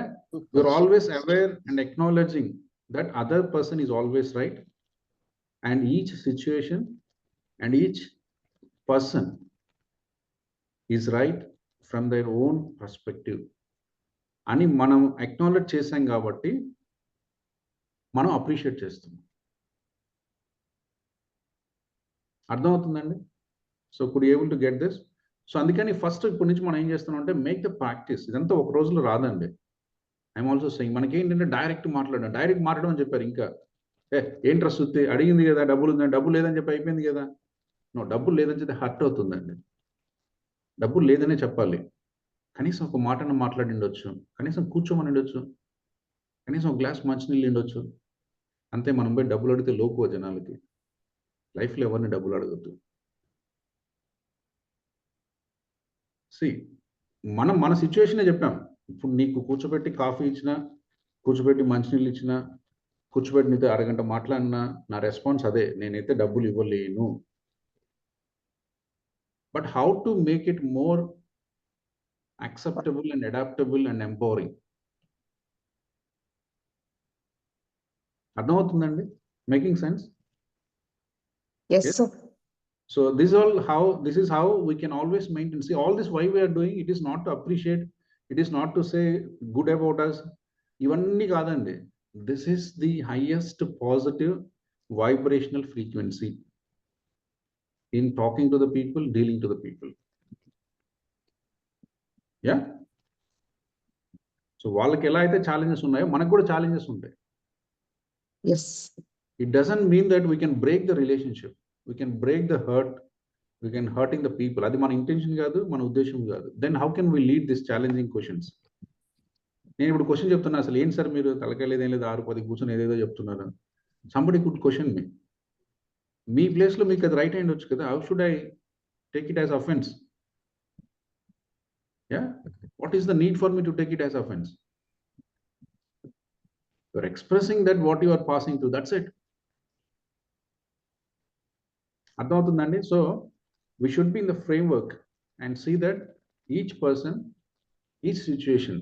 you are always aware and acknowledging that other person is always right, and each situation and each person is right from their own perspective అని మనం acknowledge చేసాం కాబట్టి మనం appreciate చేస్తున్నాం. అర్థమవుతుందండి? So could able to get this. So అందుకని first ఇప్పటి నుంచి మనం ఏం చేస్తున్నాం అంటే మేక్ ద ప్రాక్టీస్. ఇదంతా ఒక రోజులో రాదండి. ఐఎమ్ ఆల్సో సెయింగ్ మనకేంటంటే డైరెక్ట్ మాట్లాడడం అని చెప్పారు. ఇంకా ఏంట్రా సుత్తి అడిగింది కదా, డబ్బులు ఉందని, డబ్బులు లేదని చెప్పి అయిపోయింది కదా. నో, డబ్బులు లేదని చెప్పి హర్ట్ అవుతుందండి. డబ్బులు లేదనే చెప్పాలి. కనీసం ఒక మాటను మాట్లాడి ఉండొచ్చు, కనీసం కూర్చోమని ఉండొచ్చు, కనీసం ఒక గ్లాస్ మంచినీళ్ళు ఉండొచ్చు. అంతే. మనం పోయి డబ్బులు అడిగితే లోకువ జనాలకి. లైఫ్లో ఎవరిని డబ్బులు అడగద్దు. మన సిచ్యువేషనే చెప్పాం. ఇప్పుడు నీకు కూర్చోబెట్టి కాఫీ ఇచ్చినా, కూర్చోబెట్టి మంచినీళ్ళు ఇచ్చినా, కూర్చోబెట్టి నీతో అరగంట మాట్లాడినా నా రెస్పాన్స్ అదే, నేనైతే డబ్బులు ఇవ్వలేను. But how to make it more acceptable and adaptable and empowering. అర్థమవుతుందండి? Making sense? Yes, sir. So this is how we can always maintain. See, all this why we are doing, it is not to appreciate, it is not to say good about us. ఇవన్నీ కాదండి. This is the highest positive vibrational frequency in talking to the people, dealing to the people. Yeah. So వాళ్ళకి ఎలా అయితే challenges ఉన్నాయో మనకు కూడా challenges ఉంటాయి. Yes. It doesn't mean that we can break the relationship. We can break the hurt. We can hurting the people. అది మన intention కాదు, మన ఉద్దేశం కాదు. Then how can we lead this challenging questions? నేను ఇప్పుడు క్వశ్చన్ చెప్తున్నా, అసలు ఏంటి సార్ మీరు తలకాయ లేదేం లేదు 6-10 కూర్చొని ఏదేదో చెప్తున్నారు. Somebody could question me. మీ ప్లేస్లో మీకు అది రైట్ అయ్యి వచ్చు కదా. How should I take it as offense? Yeah. What is the need for me to take it as offense? You're expressing that what you are passing through. That's it. అర్థమవుతుందండి? So we should be in the framework and see that each person, each situation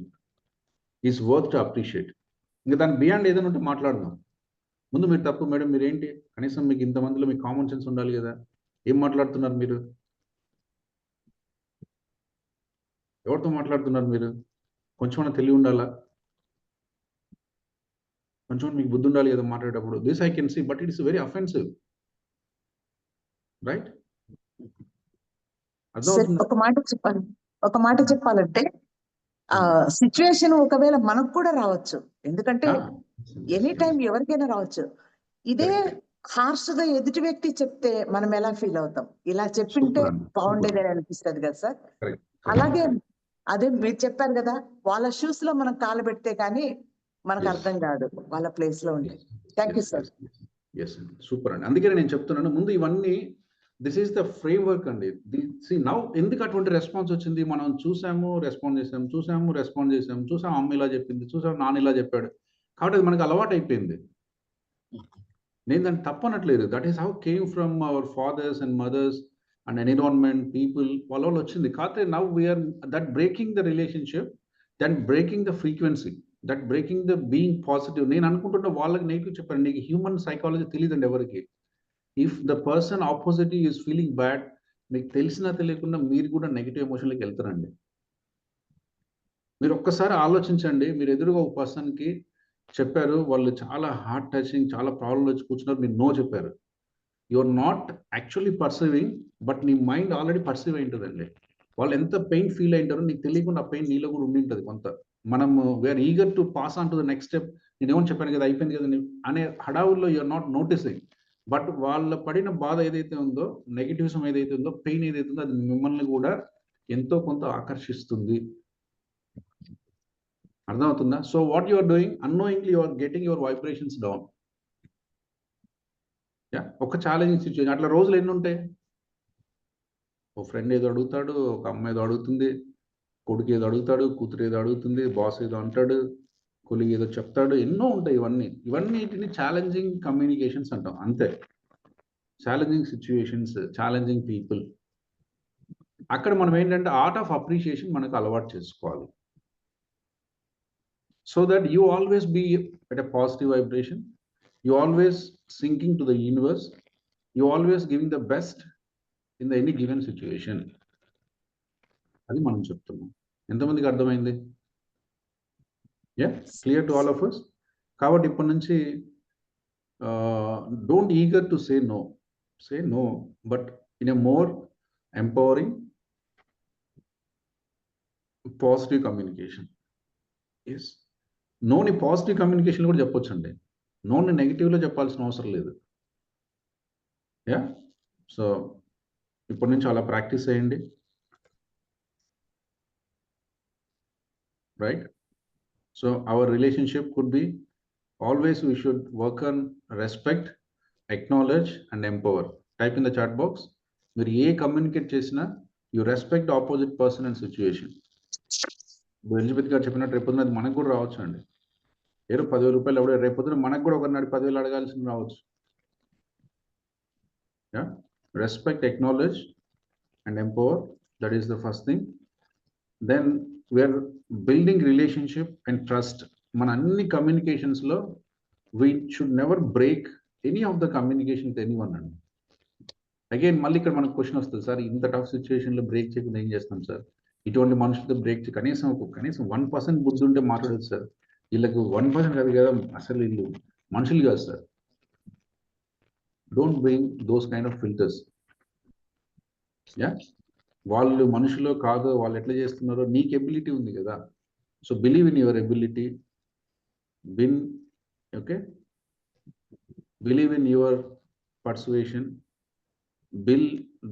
is worth to appreciate. ఇంకా దాని beyond ఏదైనా ఉంటే మాట్లాడదాం. ముందు మీరు తప్పు madam, మీరు ఏంటి, కనీసం మీకు ఇంతమందిలో మీకు కామన్ సెన్స్ ఉండాలి కదా, ఏం మాట్లాడుతున్నారు మీరు, ఎవరితో మాట్లాడుతున్నారు మీరు, కొంచెం తెలివి ఉండాలా, కొంచెం మీకు బుద్ధి ఉండాలి కదా మాట్లాడేటప్పుడు. This I can see, but it is very offensive, right? అర్థమవుతుంది? ఒక మాట చెప్పాలంటే సిచ్యువేషన్ ఒకవేళ మనకు కూడా రావచ్చు, ఎందుకంటే ఎనీ టైం ఎవరికైనా రావచ్చు. ఇదే హార్ష్ గా ఎదుటి వ్యక్తి చెప్తే మనం ఎలా ఫీల్ అవుతాం, ఇలా చెప్పింటే బాగుండేదని అనిపిస్తుంది కదా సార్. అలాగే అదే మీరు చెప్పారు కదా, వాళ్ళ షూస్ లో మనం కాలు పెడితే కానీ మనకు అర్థం కాదు, వాళ్ళ ప్లేస్ లో ఉంటే. Thank you sir. సూపర్ అండి. అందుకనే నేను చెప్తున్నాను, ముందు ఇవన్నీ దిస్ ఈస్ ద ఫ్రేమ్వర్క్ అండి. నౌ ఎందుకు అటువంటి రెస్పాన్స్ వచ్చింది, మనం చూసాము రెస్పాండ్ చేసాము, చూసాము రెస్పాండ్ చేసాము, చూసాము అమ్మ ఇలా చెప్పింది, చూసాము నాన్న ఇలా చెప్పాడు, కాబట్టి అది మనకు అలవాటు అయిపోయింది. నేను దాన్ని తప్పనట్లేదు. That is how came from our fathers and mothers and environment people, వాళ్ళ వచ్చింది. కాకపోతే now we are that breaking the relationship, that breaking the frequency, that breaking the being positive. నేను అనుకుంటున్నా వాళ్ళకి నెగిటివ్ చెప్పాను. నీకు హ్యూమన్ సైకాలజీ తెలియదండి ఎవరికి. If the person opposite is feeling bad, మీకు తెలిసినా తెలియకుండా మీరు కూడా నెగిటివ్ ఎమోషన్లోకి వెళ్తారండి. మీరు ఒక్కసారి ఆలోచించండి, మీరు ఎదురుగా ఒక పర్సన్కి చెప్పారు, వాళ్ళు చాలా హార్ట్ టచింగ్, చాలా ప్రాబ్లం వచ్చి కూర్చున్నారు, మీరు నో చెప్పారు. You are not actually perceiving, but నీ మైండ్ ఆల్రెడీ పర్సీవ్ అయి ఉంటుందండి. వాళ్ళు ఎంత పెయిన్ ఫీల్ అయింటారో నీకు తెలియకుండా ఆ పెయిన్ నీలో కూడా ఉండి ఉంటుంది కొంత. మనము we are eager to pass on to the next step. నేను ఏమని చెప్పాను కదా, అయిపోయింది కదా అనే హడావుల్లో యూఆర్ నాట్ నోటీసింగ్. బట్ వాళ్ళ పడిన బాధ ఏదైతే ఉందో, నెగిటివిజం ఏదైతే ఉందో, పెయిన్ ఏదైతే ఉందో, అది మిమ్మల్ని కూడా ఎంతో కొంత ఆకర్షిస్తుంది. అర్థమవుతుందా? So what you are doing, annoyingly you are getting your vibrations down. ఒక ఛాలెంజింగ్ సిచ్యువేషన్, అట్లా రోజులు ఎన్ని ఉంటాయి? ఓ ఫ్రెండ్ ఏదో అడుగుతాడు, ఒక అమ్మ ఏదో అడుగుతుంది, కొడుకు ఏదో అడుగుతాడు, కూతురు ఏదో అడుగుతుంది, బాస్ ఏదో అంటాడు, కొలిగ్ ఏదో చెప్తాడు, ఎన్నో ఉంటాయి. ఇవన్నిటిని ఛాలెంజింగ్ కమ్యూనికేషన్స్ అంటాం. అంతే, ఛాలెంజింగ్ సిచ్యువేషన్స్, ఛాలెంజింగ్ పీపుల్. అక్కడ మనం ఏంటంటే ఆర్ట్ ఆఫ్ అప్రిషియేషన్ మనకు అలవాటు చేసుకోవాలి. So that you always be at a positive vibration, you always sinking to the universe, you always giving the best in the any given situation. అది మనం చెప్తున్నాం. ఎంతమందికి అర్థమైంది? Clear to all of us? కాబట్టి ఇప్పటి నుంచి don't eager to say no, but in a more empowering positive communication. Yes, నోని positive communication కూడా చెప్పొచ్చు అండి, నోని నెగిటివ్లో చెప్పాల్సిన అవసరం లేదు. సో ఇప్పటి నుంచి అలా ప్రాక్టీస్ చేయండి, right? So our relationship could be, always we should work on respect, acknowledge and empower. Type in the chat box. మీరు ఏ కమ్యూనికేట్ చేసినా you respect opposite person and situation. Elizabeth గారు చెప్పినట్టు రేపొద్దున అది మనకు కూడా రావచ్చు అండి. ఏదో 10,000 రూపాయలు ఎవడో రేపొద్దున మనకు కూడా ఒకరినాడు 10,000 అడగాల్సింది రావచ్చు. Respect, acknowledge and empower, that is the first thing. Then we are building relationship and trust. మన అన్ని కమ్యూనికేషన్స్ లో we should never break any of the communication with anyone అండి. అగైన్ మళ్ళీ ఇక్కడ మనకు క్వశ్చన్ వస్తుంది, సార్ ఇంత టఫ్ సిచ్యువేషన్ లో బ్రేక్ చేయకుండా ఏం చేస్తాం సార్? ఇటువంటి మనుషులతో బ్రేక్ కనీసం 1% బుద్ధి ఉంటే మాట్లాడదు సార్. వీళ్ళకు 1% కాదు కదా, అసలు వీళ్ళు మనుషులు కాదు sir. Don't bring those kind of filters. వాళ్ళు మనుషులో కాదు, వాళ్ళు ఎట్లా చేస్తున్నారో నీకు ఎబిలిటీ ఉంది కదా. So believe in your ability, believe in your persuasion,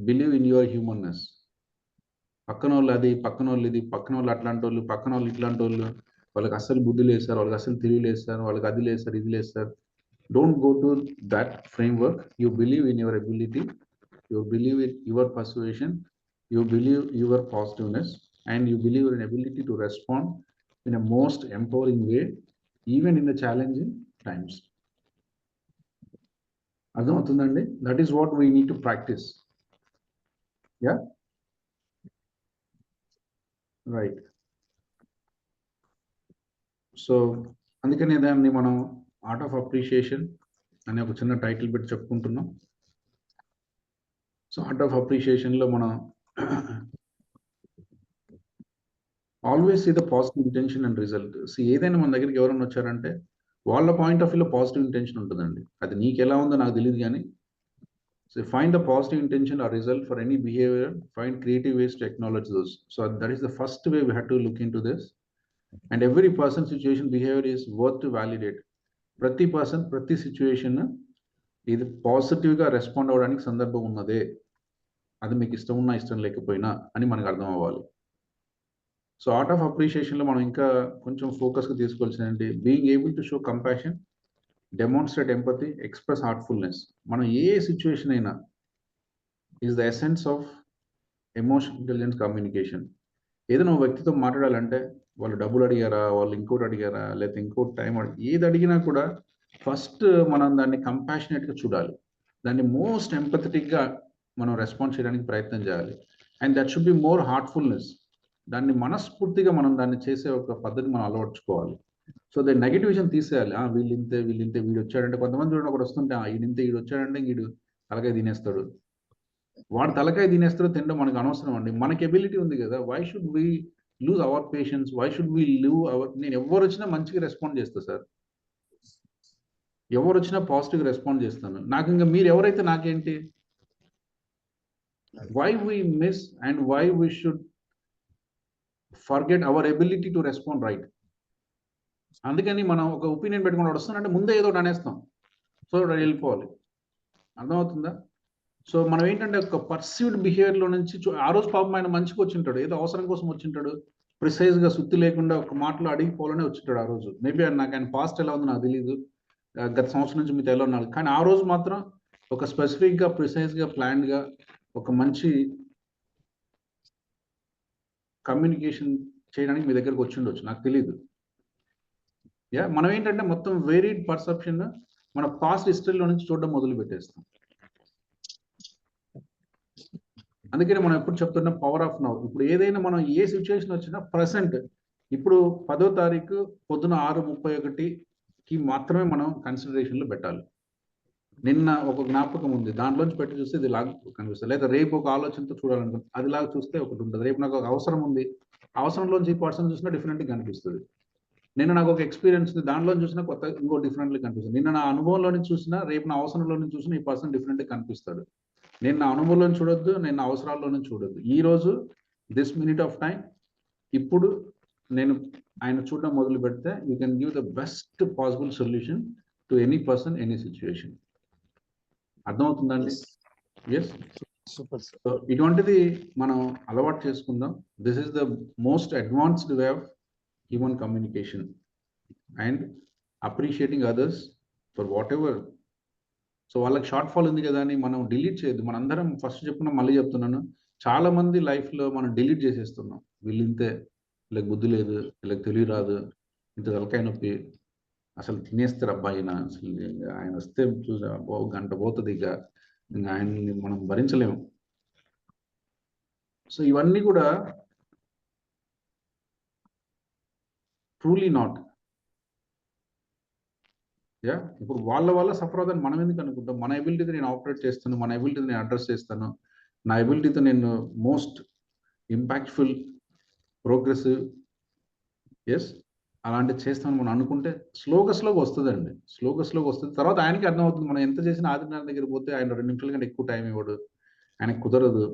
believe in your humanness. పక్కన వాళ్ళు అది, పక్కన వాళ్ళు ఇది, పక్కన వాళ్ళు అట్లాంటి వాళ్ళు, పక్కన వాళ్ళు ఇట్లాంటి వాళ్ళు, వాళ్ళకి అస్సలు బుద్ధి లేదు సార్, వాళ్ళకి అస్సలు తెలివి లేదు సార్, వాళ్ళకి అది లేదు సార్, ఇది లేదు sir. Don't go to that framework. You believe in your ability, you believe in your persuasion, you believe your positiveness, and you believe your ability to respond in a most empowering way, even in the challenging times. అర్థమవుతుందండి? That is what we need to practice. Yeah, right. So అందుకనే దాన్ని మనం art of appreciation అనే ఒక చిన్న title పెట్టి చెప్పుకుంటున్నాం. So art of అప్రిషియేషన్లో మనం always see the positive intention and result. So ఏదైనా మన దగ్గరికి ఎవరైనా వచ్చారంటే వాళ్ళ పాయింట్ ఆఫ్ వ్యూలో పాజిటివ్ ఇంటెన్షన్ ఉంటుందండి. అది నీకు ఎలా ఉందో నాకు తెలియదు కానీ, so find the positive intention or result for any behaviour, find creative ways to acknowledge those. So that is the first way we have to look into this. And every person situation behaviour is worth to validate. ప్రతి person ప్రతి situation ఇది పాజిటివ్గా respond అవ్వడానికి సందర్భం ఉన్నదే, అది మీకు ఇష్టం ఉన్నా ఇష్టం లేకపోయినా అని మనకు అర్థం అవ్వాలి. సో ఆర్ట్ ఆఫ్ అప్రిషియేషన్లో మనం ఇంకా కొంచెం ఫోకస్గా తీసుకోవాల్సిందంటే being able to show compassion, demonstrate empathy, express heartfulness. మనం ఏ సిచ్యువేషన్ అయినా is the essence of emotion intelligence communication. ఏదైనా ఒక వ్యక్తితో మాట్లాడాలంటే వాళ్ళు డబ్బులు అడిగారా, వాళ్ళు ఇంకోటి అడిగారా, లేకపోతే ఇంకోటి టైం ఏది అడిగినా కూడా ఫస్ట్ మనం దాన్ని కంపాషనేట్గా చూడాలి, దాన్ని మోస్ట్ ఎంపథెటిక్గా మనం రెస్పాన్స్ చేయడానికి ప్రయత్నం చేయాలి. And that should be more Heartfulness. దాన్ని మనస్ఫూర్తిగా మనం దాన్ని చేసే ఒక పద్ధతి మనం అలవర్చుకోవాలి. సో ద నెగిటివ్ విషయం తీసేయాలి. వీళ్ళింతే వీడు వచ్చాడంటే, కొంతమంది చూడండి ఒకటి వస్తుంటే ఈడింతే, వీడు వచ్చాడంటే వీడు తలకాయ తినేస్తాడు. వాడు తలకాయ తినేస్తాడు, తినడం మనకు అనవసరం అండి. మనకి ఎబిలిటీ ఉంది కదా, why should we lose our patience, why should we live our. నేను ఎవరు వచ్చినా మంచిగా రెస్పాండ్ చేస్తాను సార్, ఎవరు వచ్చినా పాజిటివ్గా రెస్పాండ్ చేస్తాను. నాకు ఇంకా మీరు ఎవరైతే నాకేంటి. Why we miss and why we should forget our ability to respond right. అందుకని మనం ఒక ఒపీనియన్ పెట్టుకుని వస్తానంటే ముందే ఏదో ఒకటి అనేస్తాం, సో వెళ్ళిపోవాలి. అర్థమవుతుందా? సో మనం ఏంటంటే ఒక పర్సీవ్డ్ బిహేవియర్లో నుంచి ఆ రోజు పాపం ఆయన మంచిగా వచ్చింటాడు, ఏదో అవసరం కోసం వచ్చింటాడు, ప్రిసైజ్గా సుత్తి లేకుండా ఒక మాటలో అడిగిపోవాలనే వచ్చింటాడు ఆ రోజు. మేబీ ఆయన పాస్ట్ ఎలా ఉందో నాకు తెలియదు, గత సంవత్సరం నుంచి మీతో ఎలా ఉన్నాడు, కానీ ఆ రోజు మాత్రం ఒక స్పెసిఫిక్గా ప్రిసైజ్గా ప్లాన్డ్గా ఒక మంచి కమ్యూనికేషన్ చేయడానికి మీ దగ్గరకు వచ్చి ఉండొచ్చు, నాకు తెలియదు. యా, మనం ఏంటంటే మొత్తం వేరీడ్ పర్సెప్షన్ మన పాస్ట్ హిస్టరీలో నుంచి చూడడం మొదలు పెట్టేస్తాం. అందుకని మనం ఎప్పుడు చెప్తున్నాం పవర్ ఆఫ్ నౌ. ఇప్పుడు ఏదైనా మనం ఏ సిచ్యువేషన్ వచ్చినా ప్రెసెంట్, ఇప్పుడు 10వ తారీఖు పొద్దున 6:31కి మాత్రమే మనం కన్సిడరేషన్లో పెట్టాలి. నిన్న ఒక జ్ఞాపకం ఉంది, దాంట్లోంచి పెట్టి చూస్తే ఇది లాగా కనిపిస్తుంది. లేదా రేపు ఒక ఆలోచనతో చూడాలనుకుంటుంది, అది లాగా చూస్తే ఒకటి ఉంటుంది. రేపు నాకు ఒక అవసరం ఉంది, అవసరంలోంచి ఈ పర్సన్ చూసినా డిఫరెంట్గా కనిపిస్తుంది. నిన్న నాకు ఒక ఎక్స్పీరియన్స్ ఉంది, దాంట్లో చూసినా కొత్త ఇంకో డిఫరెంట్గా కనిపిస్తుంది. నిన్న నా అనుభవంలో నుంచి చూసినా రేపు నా అవసరంలో నుంచి చూసినా ఈ పర్సన్ డిఫరెంట్గా కనిపిస్తాడు. నేను నా అనుభవంలో చూడొద్దు, నేను నా అవసరాల్లో నుంచి చూడొద్దు. ఈరోజు దిస్ మినిట్ ఆఫ్ టైం, ఇప్పుడు నేను ఆయన చూడడం మొదలు పెడితే you can give the best possible solution to any person, any situation. అర్థమవుతుందండి? Yes, super. సో ఇటువంటిది మనం అలవాటు చేసుకుందాం. This is the most advanced way of human communication and appreciating others for whatever. So వాళ్ళకి షార్ట్ ఫాల్ ఉంది కదా అని మనం డిలీట్ చేయొద్దు. మనందరం ఫస్ట్ చెప్పుకున్నాం, మళ్ళీ చెప్తున్నాను, చాలా మంది లైఫ్లో మనం డిలీట్ చేసేస్తున్నాం. వీళ్ళింతే, వీళ్ళకి బుద్ధి లేదు, వీళ్ళకి తెలివి రాదు, ఇంత తలకాయ నొప్పి, అసలు తినేస్తారు అబ్బాయిన, అసలు ఆయన వస్తే చూసా గంట పోతుంది, ఇక ఆయన్ని మనం భరించలేము. సో ఇవన్నీ కూడా ట్రూలీ నాట్. యా, ఇప్పుడు వాళ్ళ సఫర్ అవుతాను మనం ఎందుకు అనుకుంటాం? మన ఎబిలిటీతో నేను ఆపరేట్ చేస్తాను, మన ఎబిలిటీతో నేను అడ్రస్ చేస్తాను, నా ఎబిలిటీతో నేను మోస్ట్ ఇంపాక్ట్ఫుల్, ప్రోగ్రెసివ్, ఎస్ అలాంటివి చేస్తామని మనం అనుకుంటే స్లోగా వస్తుందండి. స్లోగా వస్తుంది. తర్వాత ఆయనకి అర్థమవుతుంది, మనం ఎంత చేసినా ఆదినారాయణ దగ్గర పోతే ఆయన 2 నిమిషాల కంటే ఎక్కువ టైం ఇవ్వడు, ఆయనకు కుదరదు,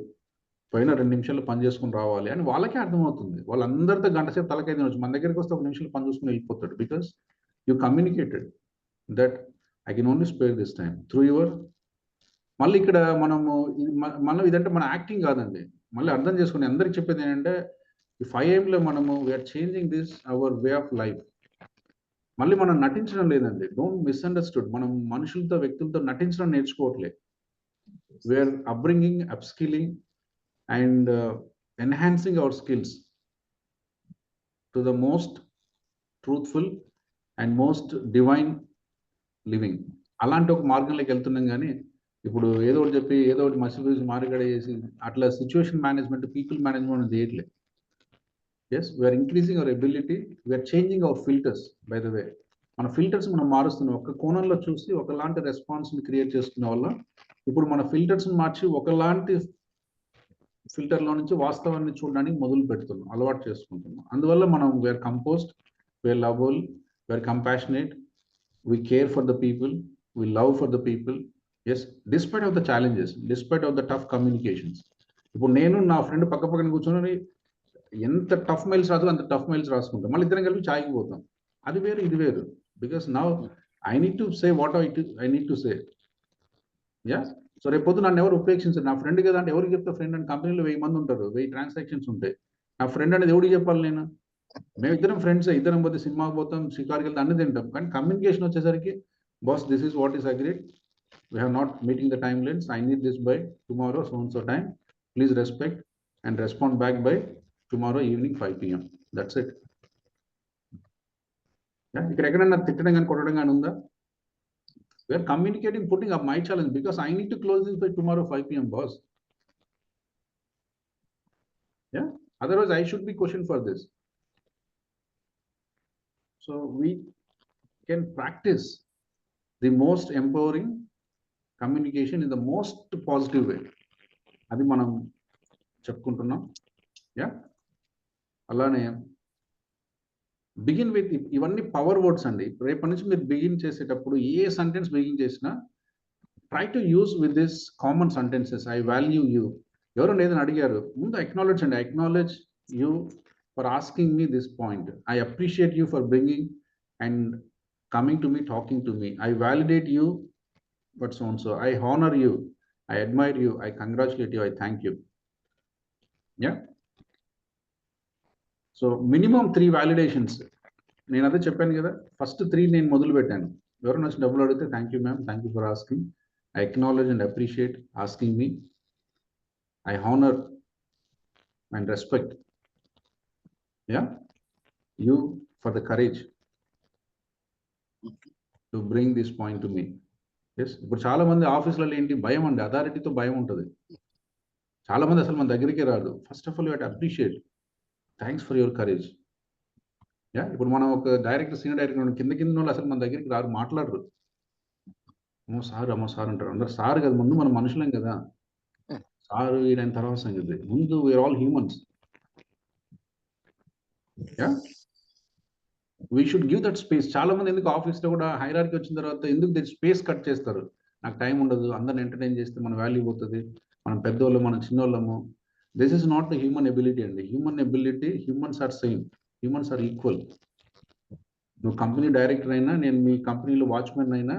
పోయిన 2 నిమిషాలు పని చేసుకుని రావాలి అని వాళ్ళకే అర్థమవుతుంది. వాళ్ళందరితో గంట సేపు తలకాయ తినవచ్చు, మన దగ్గరికి వస్తే 1 నిమిషాలు పని చూసుకుని వెళ్ళిపోతాడు. Because you communicated that I can only spare this time through your. మళ్ళీ ఇక్కడ మనము మళ్ళీ ఇదంటే మన యాక్టింగ్ కాదండి, మళ్ళీ అర్థం చేసుకుని అందరికి చెప్పేది ఏంటంటే ఈ 5 AM మనము we are changing this our way of life. మళ్ళీ మనం నటించడం లేదండి, డోంట్ మిస్అండర్స్టూడ్. మనం మనుషులతో, వ్యక్తులతో నటించడం నేర్చుకోవట్లేదు. We are upbringing, upskilling and enhancing our skills to the most truthful and most divine living. అలాంటి ఒక మార్గంలోకి వెళ్తున్నాం కానీ ఇప్పుడు ఏదో ఒకటి చెప్పి ఏదో ఒకటి మసి మారిగడ చేసి అట్లా సిచ్యువేషన్ మేనేజ్మెంట్, పీపుల్ మేనేజ్మెంట్ చేయట్లేదు. Yes, we are increasing our ability, we are changing our filters. By the way, మన ఫిల్టర్స్ మనం మారుస్తున్నాం. ఒక కోణంలో చూసి ఒకలాంటి రెస్పాన్స్ని క్రియేట్ చేసుకునే వల్ల ఇప్పుడు మన ఫిల్టర్స్ని మార్చి ఒకలాంటి ఫిల్టర్లో నుంచి వాస్తవాన్ని చూడడానికి మొదలు పెడుతున్నాం, అలవాటు చేసుకుంటున్నాం. అందువల్ల మనం we are composed, we are lovable, we are compassionate, we care for the people, we love for the people. Yes, despite of the challenges, despite of the tough communications. ఇప్పుడు నేను నా ఫ్రెండ్ పక్క పక్కన కూర్చొని ఎంత టఫ్ మెయిల్స్ రాదు అంత టఫ్ మెయిల్స్ రాసుకుంటాం, మళ్ళీ ఇద్దరం కలిపి ఛాయ్కి పోతాం. అది వేరు ఇది వేరు. Because now I need to say what I need to say. Yeah, so రేపు పొద్దు నన్ను ఎవరు ఉపేక్షించారు, నా ఫ్రెండ్ కదా అంటే ఎవరికి చెప్తా? ఫ్రెండ్ అని కంపెనీలో 1000 మంది ఉంటారు, 1000 ట్రాన్సాక్షన్స్ ఉంటాయి. నా ఫ్రెండ్ అనేది ఎవరికి చెప్పాలి నేను? మేమిద్దరం ఫ్రెండ్స్, ఇద్దరం పోతే సినిమాకి పోతాం, షికార్కి వెళ్తే అన్ని తింటాం. కానీ కమ్యూనికేషన్ వచ్చేసరికి boss this is what is agreed, we have not meeting the timelines, I need this by tomorrow so and so time, please respect and respond back by tomorrow evening 5 PM. That's it. ఇక్కడ ఎక్కడన్నా తిట్టడం కానీ కొట్టడం కానీ ఉందా? We are communicating, putting up my challenge because I need to close this by tomorrow 5 PM boss. Yeah, otherwise I should be question for this. So we can practice the most empowering communication in the most positive way. అది మనం చెప్పుకుంటున్నాం. Yeah, అలానే begin with, ఇవన్నీ power words అండి. రేపటి నుంచి మీరు begin చేసేటప్పుడు ఏ సెంటెన్స్ బిగిన్ చేసినా try to use with this common sentences. I value you. ఎవరు లేదని అడిగారు, ముందు అక్నాలెడ్జ్ అండి. I acknowledge you for asking me this point. I appreciate you for bringing and coming to me, talking to me. I validate you, but so and so. I honor you. I admire you. I congratulate you. I thank you. Yeah. So minimum 3 validations. నేను అదే చెప్పాను కదా, first 3 నేను మొదలు పెట్టాను. ఎవరైనా వచ్చి డబ్బులు అడిగితే thank you ma'am, thank you for asking. I acknowledge and appreciate asking me. I honor and respect. Yeah, you for the courage to bring this point to me. Yes, ఇప్పుడు చాలా మంది ఆఫీసులలో ఏంటి భయం అండి, అథారిటీతో భయం ఉంటుంది. చాలా మంది అసలు మన దగ్గరికి రాదు. First of all you have to appreciate, thanks for your courage. Yeah, ఇప్పుడు మనం ఒక డైరెక్టర్, సీనియర్ డైరెక్టర్ కింద వాళ్ళు అసలు మన దగ్గరికి రారు, మాట్లాడరు. అమ్మో సార్ అంటారు. అందరు సార్ కదా, ముందు మనం మనుషులేం కదా. సారు ఈయన తర్వాత సంగతి, ముందు we are all humans. Yeah, we should give that space. చాలా మంది ఎందుకు ఆఫీస్లో కూడా హైరార్కీ వచ్చిన తర్వాత ఎందుకు స్పేస్ కట్ చేస్తారు? నాకు టైం ఉండదు, అందరిని ఎంటర్టైన్ చేస్తే మన వాల్యూ పోతుంది, మనం పెద్దోళ్ళు మనం చిన్నోళ్ళము. This is not the human ability అండి. Human ability, humans are same, humans are equal. నువ్వు కంపెనీ డైరెక్టర్ అయినా, నేను మీ కంపెనీలో వాచ్మెన్ అయినా,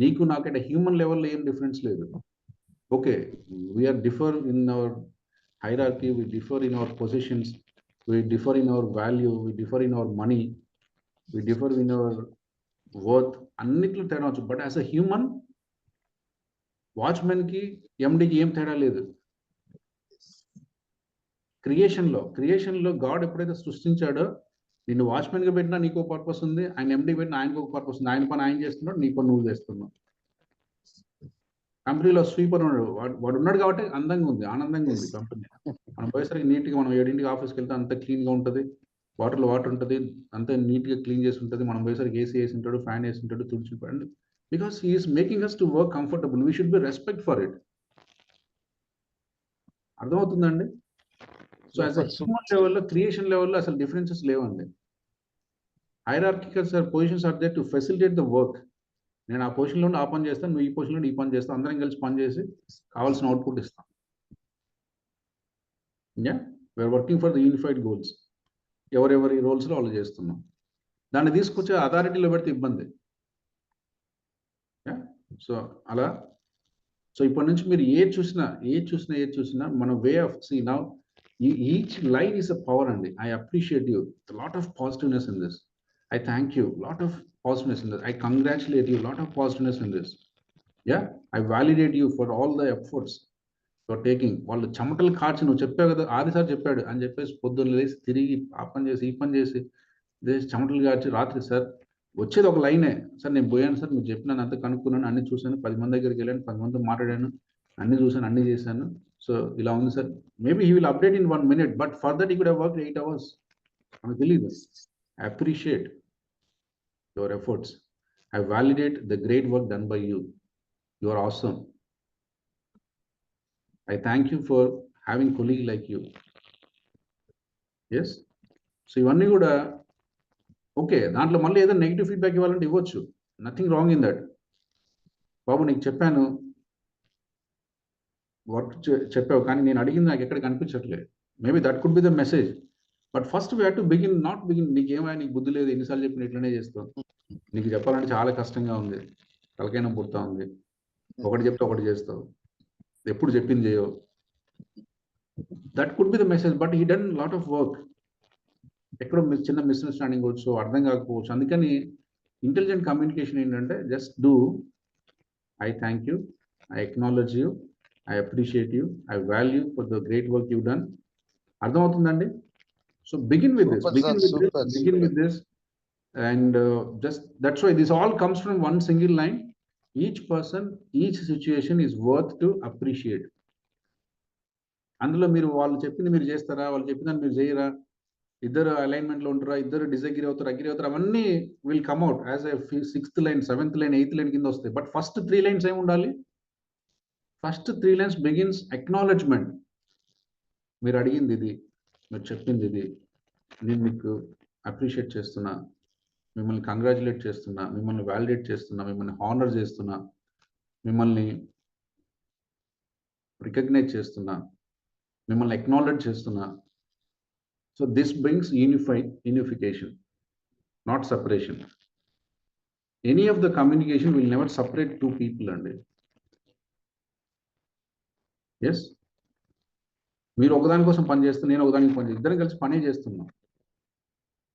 నీకు నాకంటే హ్యూమన్ లెవెల్లో ఏం డిఫరెన్స్ లేదు. Okay, we are differ in our hierarchy, we differ in our positions, we differ in our value, we differ in our money, we differ in our worth. అన్నిట్లో తేడా వచ్చు. బట్ యాజ్ అ హ్యూమన్, వాచ్మెన్కి ఎండికి ఏం తేడా లేదు. క్రియేషన్లో God ఎప్పుడైతే సృష్టించాడో, నిన్ను వాచ్మెన్గా పెట్టినా నీకో పర్పస్ ఉంది, ఆయన ఎండికి పెట్టినా ఆయనకు ఒక పర్పస్ ఉంది. ఆయన పని ఆయన చేస్తున్నాడు, నీ పని నువ్వు చేస్తున్నావు. కంపెనీలో స్వీపర్ ఉన్నాడు, వాడు ఉన్నాడు కాబట్టి అందంగా ఉంది, ఆనందంగా ఉంది కంపెనీ. మనం పోయేసరికి నీట్గా, మనం 7 ఆఫీస్కి వెళ్తే అంత క్లీన్గా ఉంటుంది, వాటర్లో వాటర్ ఉంటుంది, అంత నీట్గా క్లీన్ చేసి ఉంటుంది. మనం పోయేసరికి ఏసీ వేసి ఉంటాడు, ఫ్యాన్ వేసి ఉంటాడు, తుడిచిపోయాడు. Because he is making us to work comfortable. We should be respect for it. అర్థమవుతుందండి? సో యాజ్ అ హ్యూమన్ లెవెల్లో, క్రియేషన్ లెవెల్లో అసలు డిఫరెన్సెస్ లేవండి. Hierarchical positions are there to facilitate the work. నేను ఆ పొజిషన్లో ఆ పని చేస్తాను, నువ్వు ఈ పొజిషన్లో ఈ పని చేస్తావు, అందరం కలిసి పని చేసి కావాల్సిన అవుట్పుట్ ఇస్తాం. Yeah, we are working for the unified goals. ఎవరెవరి రోల్స్లో వాళ్ళు చేస్తున్నాం. దాన్ని తీసుకొచ్చే అథారిటీలో పెడితే ఇబ్బంది. యా, సో అలా. సో ఇప్పటి నుంచి మీరు ఏది చూసినా మన way of see now, each line is a power అండి. I appreciate you, lot of positiveness in this. I thank you, lot of positiveness in this. I congratulate you, lot of positiveness in this. Yeah, I validate you for all the efforts you're taking. వాళ్ళు చెమటలు కార్చి, నువ్వు చెప్పావు కదా, ఆదిసారి చెప్పాడు అని చెప్పేసి పొద్దున్న లేసి తిరిగి ఆ పని చేసి ఈ పని చేసి చెమటలు కార్చి రాత్రి, సార్ వచ్చేది ఒక లైనే, సార్ నేను పోయాను సార్, మీరు చెప్పినాను అంతా కనుక్కున్నాను, అన్ని చూశాను, 10 మంది దగ్గరికి వెళ్ళాను, 10 మందితో మాట్లాడాను, అన్ని చూశాను, అన్ని చేశాను, సో ఇలా ఉంది sir. Maybe he will update in 1 minute, but for that he could have worked 8 hours. నాకు తెలియదు. I appreciate your efforts. I validate the great work done by you. You are awesome. I thank you for having colleague like you. Yes. So ఇవన్నీ కూడా okay. దాంట్లో మళ్ళీ ఏదైనా negative feedback ఇవ్వాలంటే ఇవ్వచ్చు. Nothing wrong in that. బాబు నీకు చెప్పాను, వర్క్ చెప్పావు, కానీ నేను అడిగింది నాకు ఎక్కడ కనిపించట్లేదు. Maybe that could be the message. But first we have to begin, not begin నీకేమైనా నీకు బుద్ధి లేదు, ఎన్నిసార్లు చెప్పిన ఇట్లనే చేస్తావు, నీకు చెప్పాలంటే చాలా కష్టంగా ఉంది, తలకైనా పుడతా ఉంది, ఒకటి చెప్తే ఒకటి చేస్తావు, ఎప్పుడు చెప్పింది చేయవు. That could be the message, but he done lot of work. ఎక్కడో చిన్న మిస్అండర్స్టాండింగ్ వచ్చు, అర్థం కాకపోవచ్చు. అందుకని ఇంటెలిజెంట్ కమ్యూనికేషన్ ఏంటంటే just do, I thank you, I acknowledge you, I appreciate you, I value for the great work you done. అర్థమవుతుందండి? So begin with this, begin with this, and just that's why this all comes from one single line. Each person, each situation is worth to appreciate. అందులో మీరు వాళ్ళు చెప్పింది మీరు చేస్తారా, వాళ్ళు చెప్పిందని మీరు చేయరా, ఇద్దరు అలైన్మెంట్ లో ఉంటారా, ఇద్దరు డిసగ్రీ అవుతారు, అగ్రీ అవుతారు, అవన్నీ will come out as a 6th line, 7th line, 8th line కింద వస్తాయి. బట్ ఫస్ట్ 3 లైన్స్ ఏమి ఉండాలి? First 3 lines begins acknowledgement. మీరు అడిగింది ఇది, మీరు చెప్పింది ఇది, నేను మీకు అప్రిషియేట్ చేస్తున్నా, మిమ్మల్ని కంగ్రాచులేట్ చేస్తున్నా, మిమ్మల్ని వాలిడేట్ చేస్తున్నా, మిమ్మల్ని హానర్ చేస్తున్నా, మిమ్మల్ని రికగ్నైజ్ చేస్తున్నా, మిమ్మల్ని అక్నాలెడ్జ్ చేస్తున్నా. So this brings unification, not separation. Any of the communication will never separate 2 people అండి. ఎస్, మీరు ఒకదాని కోసం పని చేస్తే నేను ఒకదానికి పని చేస్తాను, ఇద్దరం కలిసి పనే చేస్తున్నాం.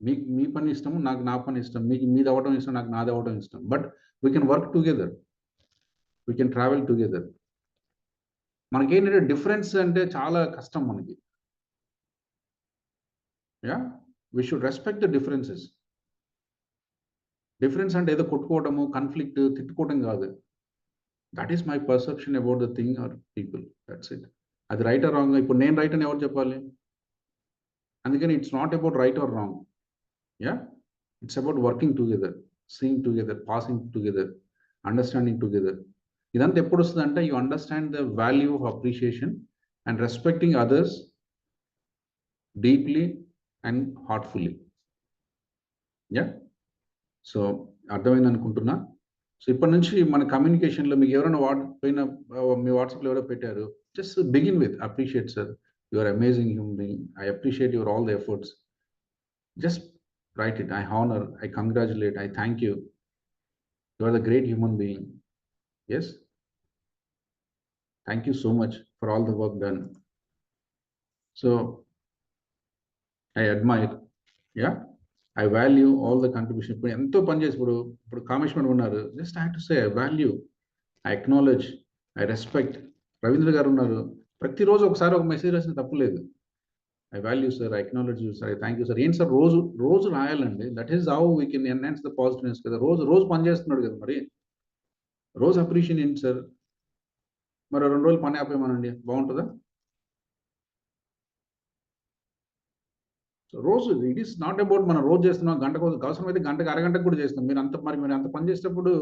మీకు మీ పని ఇష్టము, నాకు నా పని ఇష్టం, మీకు మీది అవ్వడం ఇష్టం, నాకు నాది అవ్వడం ఇష్టం. But we can work together, we can travel together. మనకేంటంటే డిఫరెన్స్ అంటే చాలా కష్టం మనకి. Yeah, we should respect the differences. Difference అంటే ఏదో కొట్టుకోవడము, కన్ఫ్లిక్ట్, తిట్టుకోవడం కాదు. That is my perception about the thing or people. That's it. అది రైట్ ఆర్ రాంగ్, ఇప్పుడు నేను రైట్ అని ఎవరు చెప్పాలి? అందుకని it's not about right are wrong. Yeah, it's about working together, seeing together, passing together, understanding together. ఇదంతా ఎప్పుడు వస్తుందంటే you understand the value of appreciation and respecting others deeply and heartfully. Yeah, so అర్థమైంది అనుకుంటున్నా. So ఇప్పటి నుంచి మన కమ్యూనికేషన్లో మీకు ఎవరైనా మీ వాట్సాప్లో ఎవరో పెట్టారు, just begin with appreciate sir, you are amazing human being, I appreciate your all the efforts. Just write it. I honor, I congratulate, I thank you. You are the great human being. Yes. Thank you so much for all the work done. So I admire. Yeah. I value all the contribution. ఎంతో పని చేసి ఇప్పుడు కామేశ్వర్ ఉన్నారు. Just I have to say I value, I acknowledge, I respect. Ravindra గారు ఉన్నారు. ప్రతిరోజు ఒకసారి ఒక మెసేజ్ రాసిన తప్పులేదు. I value sir, I acknowledge you sir, I thank you sir. ఏంటి సార్ రోజు రాయాలండి. That is how we can enhance the positiveness కదా. రోజు పని చేస్తున్నాడు కదా, మరి రోజు అప్రిషియేషన్ ఏంటి సార్? మరి 2 రోజులు పని ఆపేయమనండి, బాగుంటుందా? సో రోజు ఇట్ ఈస్ నాట్ అబౌట్ మనం రోజు చేస్తున్నాం, గంటకు అవసరమైతే గంటకు అరగంటకు కూడా చేస్తాం. మీరు అంత పని చేసేటప్పుడు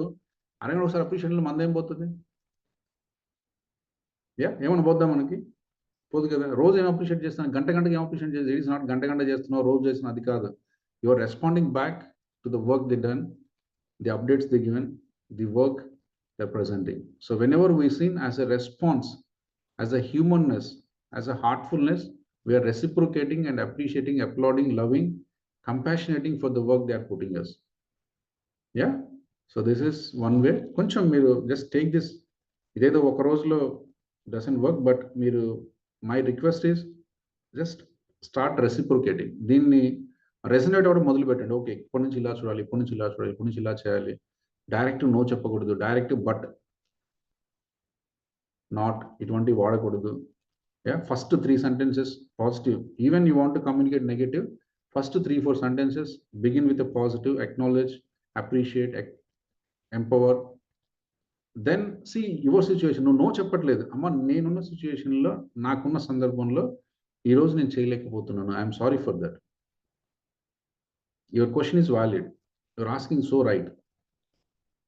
అరగంట ఒకసారి అప్రిషియేషన్ మంది ఏం పోతుంది? ఏమైనా పోద్దాం మనకి? పోదు కదా. రోజు ఏం అప్రిషియేట్ చేస్తాను, గంటకి ఏం అప్రిషియేట్ చేస్తాను. ఇట్ ఈస్ నాట్ గంట చేస్తున్నావు, రోజు చేస్తున్నావు, అది కాదు. You are responding back to the work they done, the updates they given, the work they presenting. So whenever we seen as a response, as a humanness, as a heartfulness, we are reciprocating and appreciating, applauding, loving, compassionating for the work they are putting us. Yeah. So this is one way. కొంచెం మీరు just take this. ఇదేదో ఒక రోజులో doesn't work, but మీరు my request is just start reciprocating. దీన్ని రెసనేట్ అవ్వడం మొదలు పెట్టండి. ఓకే, ఇప్పటి నుంచి ఇలా చూడాలి, ఇప్పటి నుంచి ఇలా చూడాలి, ఇప్పటి నుంచి ఇలా చేయాలి. డైరెక్ట్ నో చెప్పకూడదు, డైరెక్ట్ బట్ నాట్ ఇటువంటి వాడకూడదు. Yeah, first 3 sentences positive. Even you want to communicate negative, first 3-4 sentences begin with a positive, acknowledge, appreciate, empower. Then see your situation. నువ్వు నో చెప్పట్లేదు, అమ్మ నేనున్న సిచ్యువేషన్లో, నాకున్న సందర్భంలో ఈరోజు నేను చేయలేకపోతున్నాను, I'm sorry for that. Your question is valid, your asking so right.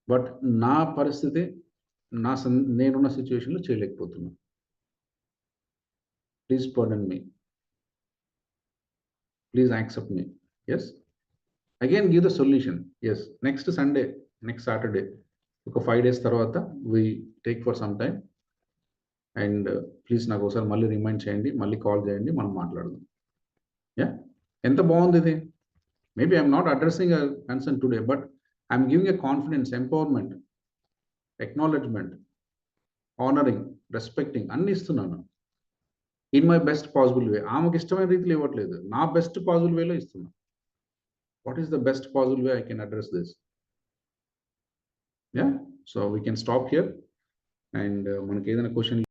But నా పరిస్థితి, నేనున్న సిచ్యువేషన్లో చేయలేకపోతున్నాను. Please pardon me. Please accept me. Yes. Again, give the solution. Yes. Next Sunday, next Saturday, ఒక 5 days తర్వాత we take for some time. And please నాకు ఒకసారి మళ్ళీ రిమైండ్ చేయండి, మళ్ళీ కాల్ చేయండి, మనం మాట్లాడదాం. యా, ఎంత బాగుంది ఇది. Maybe I'm not addressing a concern today, but I'm giving a confidence, empowerment, acknowledgement, honouring, respecting అన్ని ఇస్తున్నాను. In my best possible way. ఆమెకు ఇష్టమైన రీతిలో ఇవ్వట్లేదు, నా బెస్ట్ పాసిబుల్ వేలో ఇస్తున్నా. What is the best possible way I can address this? Yeah, so we can stop here. And మనకి ఏదైనా క్వశ్చన్